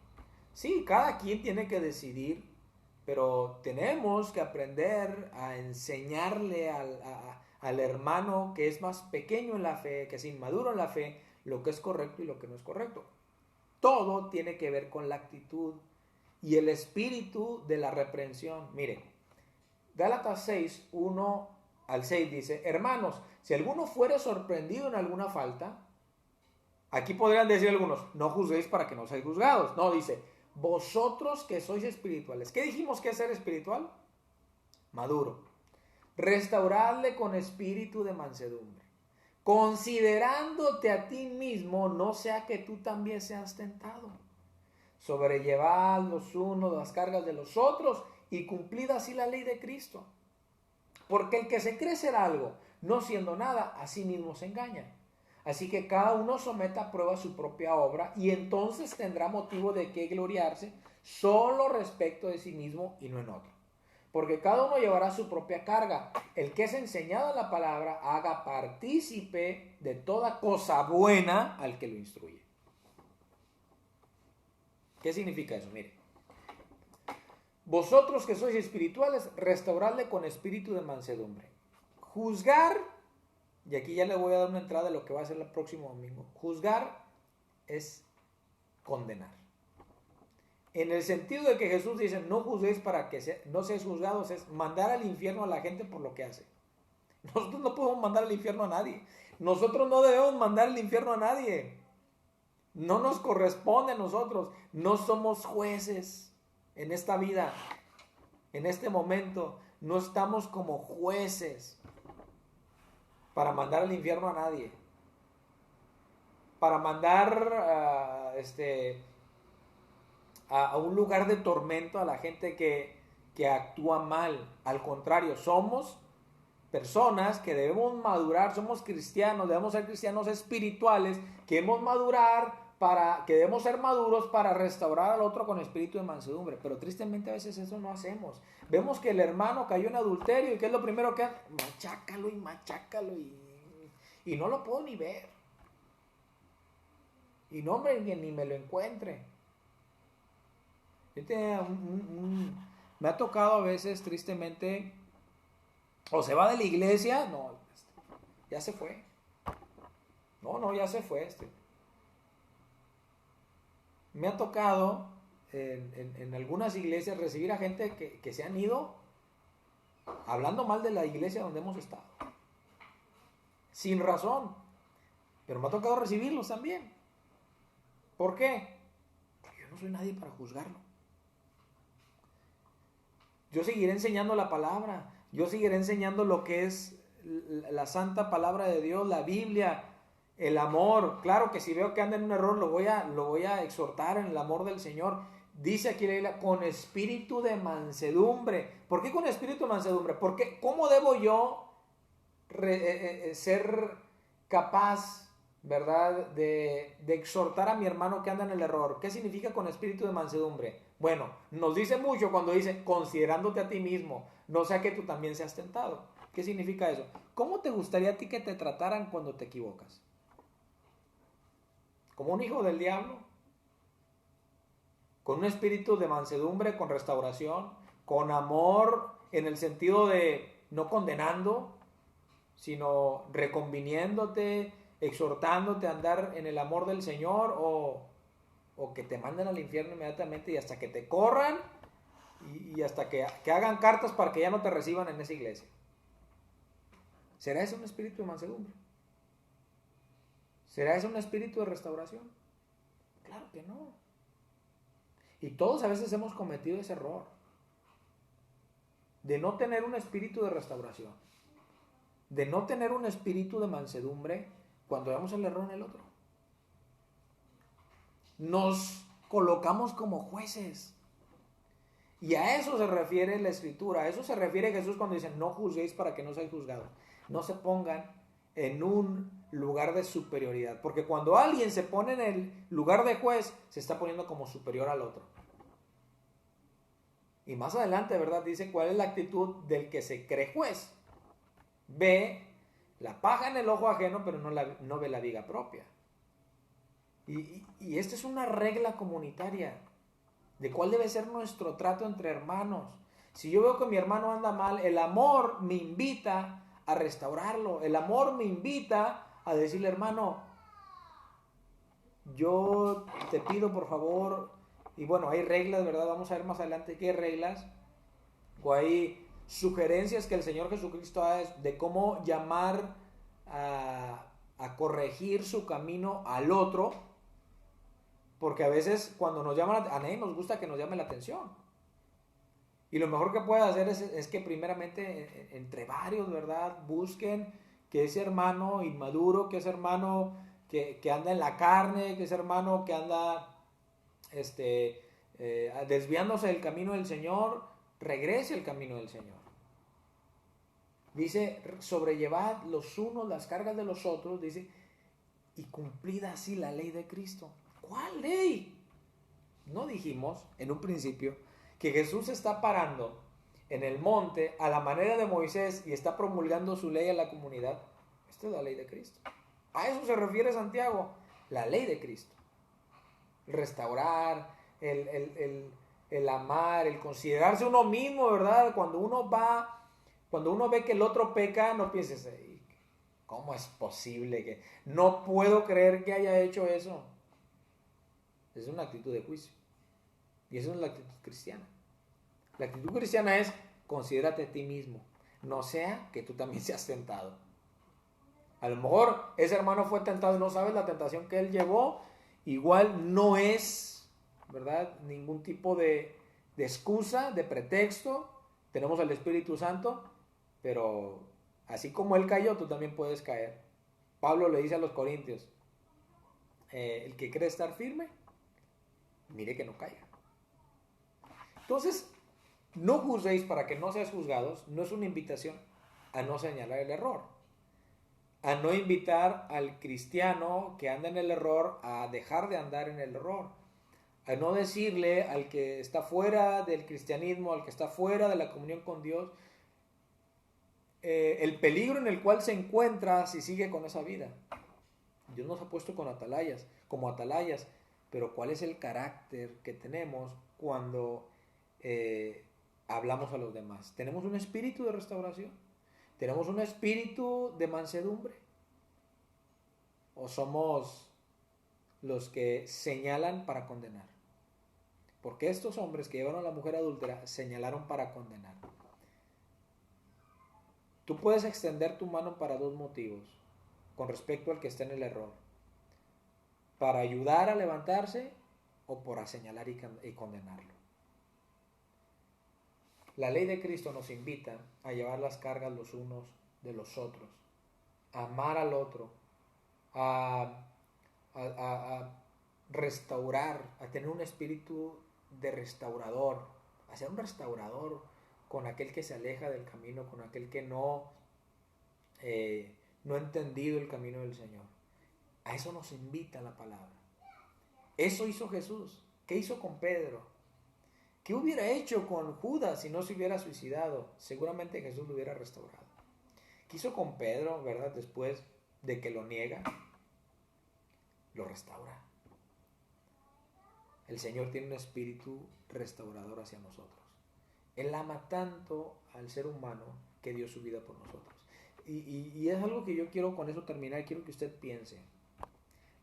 Speaker 1: Sí, cada quien tiene que decidir, pero tenemos que aprender a enseñarle al hermano que es más pequeño en la fe, que es inmaduro en la fe, lo que es correcto y lo que no es correcto. Todo tiene que ver con la actitud y el espíritu de la reprensión. Mire, Gálatas 6, 1 al 6 dice, hermanos, si alguno fuere sorprendido en alguna falta, aquí podrían decir algunos, no juzguéis para que no seáis juzgados. No, dice, vosotros que sois espirituales. ¿Qué dijimos que es ser espiritual? Maduro. Restauradle con espíritu de mansedumbre, considerándote a ti mismo, no sea que tú también seas tentado. Sobrellevad los unos las cargas de los otros y cumplid así la ley de Cristo. Porque el que se cree ser algo, no siendo nada, a sí mismo se engaña. Así que cada uno someta a prueba su propia obra y entonces tendrá motivo de qué gloriarse solo respecto de sí mismo y no en otro. Porque cada uno llevará su propia carga. El que es enseñado en la palabra haga partícipe de toda cosa buena al que lo instruye. ¿Qué significa eso? Mire, vosotros que sois espirituales, restauradle con espíritu de mansedumbre. Juzgar, y aquí ya le voy a dar una entrada de lo que va a ser el próximo domingo. Juzgar es condenar. En el sentido de que Jesús dice, no juzguéis para que no seáis juzgados, es mandar al infierno a la gente por lo que hace. Nosotros no podemos mandar al infierno a nadie. Nosotros no debemos mandar al infierno a nadie. No nos corresponde a nosotros. No somos jueces en esta vida. En este momento no estamos como jueces para mandar al infierno a nadie. Para mandar a un lugar de tormento a la gente que actúa mal. Al contrario, somos personas que debemos madurar, somos cristianos, debemos ser cristianos espirituales, que debemos madurar, que debemos ser maduros para restaurar al otro con espíritu de mansedumbre. Pero tristemente a veces eso no hacemos. Vemos que el hermano cayó en adulterio y ¿qué es lo primero que hace? Machácalo y no lo puedo ni ver. Y no, hombre, ni me lo encuentre. Me ha tocado a veces, tristemente, o se va de la iglesia, no, ya se fue. No, ya se fue Me ha tocado en algunas iglesias recibir a gente que se han ido hablando mal de la iglesia donde hemos estado. Sin razón. Pero me ha tocado recibirlos también. ¿Por qué? Porque yo no soy nadie para juzgarlo. Yo seguiré enseñando la palabra. Yo seguiré enseñando lo que es la santa palabra de Dios, la Biblia, el amor. Claro que si veo que anda en un error, lo voy a exhortar en el amor del Señor. Dice aquí la Biblia, con espíritu de mansedumbre. ¿Por qué con espíritu de mansedumbre? Porque ¿cómo debo yo ser capaz, verdad, de exhortar a mi hermano que anda en el error? ¿Qué significa con espíritu de mansedumbre? Bueno, nos dice mucho cuando dice, considerándote a ti mismo, no sea que tú también seas tentado. ¿Qué significa eso? ¿Cómo te gustaría a ti que te trataran cuando te equivocas? ¿Como un hijo del diablo? ¿Con un espíritu de mansedumbre, con restauración, con amor, en el sentido de no condenando, sino reconviniéndote, exhortándote a andar en el amor del Señor, o que te manden al infierno inmediatamente y hasta que te corran y hasta que hagan cartas para que ya no te reciban en esa iglesia? ¿Será ese un espíritu de mansedumbre? ¿Será ese un espíritu de restauración? Claro que no. Y todos a veces hemos cometido ese error de no tener un espíritu de restauración, de no tener un espíritu de mansedumbre cuando vemos el error en el otro. Nos colocamos como jueces. Y a eso se refiere la Escritura, a eso se refiere Jesús cuando dice, no juzguéis para que no seáis juzgados. No se pongan en un lugar de superioridad, porque cuando alguien se pone en el lugar de juez, se está poniendo como superior al otro. Y más adelante, ¿verdad? Dice cuál es la actitud del que se cree juez. Ve la paja en el ojo ajeno, pero no ve la viga propia. Y esta es una regla comunitaria de cuál debe ser nuestro trato entre hermanos. Si yo veo que mi hermano anda mal, el amor me invita a restaurarlo. El amor me invita a decirle, hermano, yo te pido por favor, y bueno, hay reglas, ¿verdad? Vamos a ver más adelante qué reglas, o hay sugerencias que el Señor Jesucristo da de cómo llamar a corregir su camino al otro. Porque a veces cuando nos llaman, a nadie nos gusta que nos llame la atención. Y lo mejor que puede hacer es que primeramente entre varios, ¿verdad? Busquen que ese hermano inmaduro, que ese hermano que anda en la carne, que ese hermano que anda desviándose del camino del Señor, regrese al camino del Señor. Dice, sobrellevad los unos las cargas de los otros, dice, y cumplid así la ley de Cristo. ¿Cuál ley? No dijimos en un principio que Jesús se está parando en el monte a la manera de Moisés y está promulgando su ley a la comunidad. Esta es la ley de Cristo. A eso se refiere Santiago, la ley de Cristo. Restaurar, el el amar, el considerarse uno mismo, ¿verdad? Cuando uno ve que el otro peca, no pienses, "Ey, ¿cómo es posible que no puedo creer que haya hecho eso?" Es una actitud de juicio. Y esa es la actitud cristiana. La actitud cristiana es: considérate a ti mismo, no sea que tú también seas tentado. A lo mejor ese hermano fue tentado y no sabes la tentación que él llevó. Igual no es, ¿verdad?, ningún tipo de excusa, de pretexto. Tenemos al Espíritu Santo, pero así como él cayó, tú también puedes caer. Pablo le dice a los corintios, el que cree estar firme, mire que no caiga. Entonces, no juzguéis para que no seas juzgados, no es una invitación a no señalar el error, a no invitar al cristiano que anda en el error a dejar de andar en el error, a no decirle al que está fuera del cristianismo, al que está fuera de la comunión con Dios, el peligro en el cual se encuentra si sigue con esa vida. Dios nos ha puesto como atalayas, pero ¿cuál es el carácter que tenemos cuando hablamos a los demás? ¿Tenemos un espíritu de restauración? ¿Tenemos un espíritu de mansedumbre? ¿O somos los que señalan para condenar? Porque estos hombres que llevaron a la mujer adúltera señalaron para condenar. Tú puedes extender tu mano para dos motivos con respecto al que está en el error: para ayudar a levantarse o para señalar y condenarlo. La ley de Cristo nos invita a llevar las cargas los unos de los otros, a amar al otro, a restaurar, a tener un espíritu de restaurador, a ser un restaurador con aquel que se aleja del camino, con aquel que no ha entendido el camino del Señor. A eso nos invita la palabra. Eso hizo Jesús. ¿Qué hizo con Pedro? ¿Qué hubiera hecho con Judas si no se hubiera suicidado? Seguramente Jesús lo hubiera restaurado. ¿Qué hizo con Pedro, verdad? Después de que lo niega, lo restaura. El Señor tiene un espíritu restaurador hacia nosotros. Él ama tanto al ser humano que dio su vida por nosotros. Y es algo que yo quiero con eso terminar. Quiero que usted piense.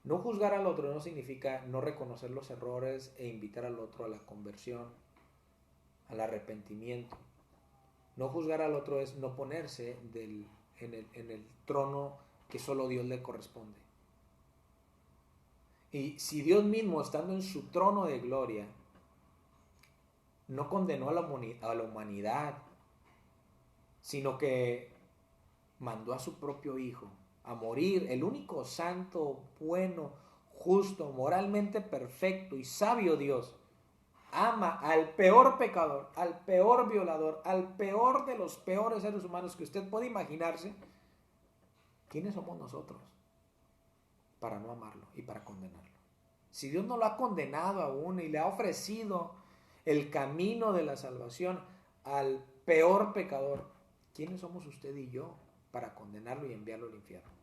Speaker 1: No juzgar al otro no significa no reconocer los errores e invitar al otro a la conversión, al arrepentimiento. No juzgar al otro es no ponerse en el trono que solo Dios le corresponde. Y si Dios mismo, estando en su trono de gloria, no condenó a la humanidad, sino que mandó a su propio Hijo a morir, el único santo, bueno, justo, moralmente perfecto y sabio Dios, ama al peor pecador, al peor violador, al peor de los peores seres humanos que usted puede imaginarse. ¿Quiénes somos nosotros para no amarlo y para condenarlo? Si Dios no lo ha condenado aún y le ha ofrecido el camino de la salvación al peor pecador, ¿quiénes somos usted y yo para condenarlo y enviarlo al infierno?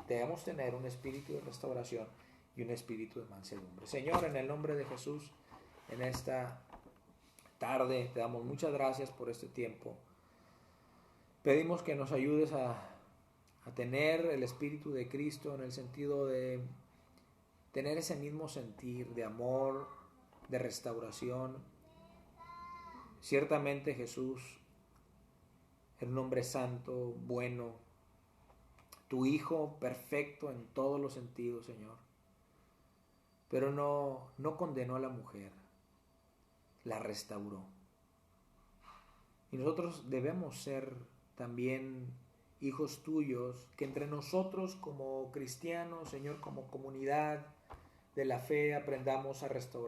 Speaker 1: Debemos tener un espíritu de restauración y un espíritu de mansedumbre. Señor, en el nombre de Jesús, en esta tarde te damos muchas gracias por este tiempo. Pedimos que nos ayudes a tener el espíritu de Cristo, en el sentido de tener ese mismo sentir de amor, de restauración. Ciertamente Jesús era un hombre santo, bueno, tu Hijo perfecto en todos los sentidos, Señor. Pero no condenó a la mujer, la restauró. Y nosotros debemos ser también hijos tuyos, que entre nosotros como cristianos, Señor, como comunidad de la fe, aprendamos a restaurar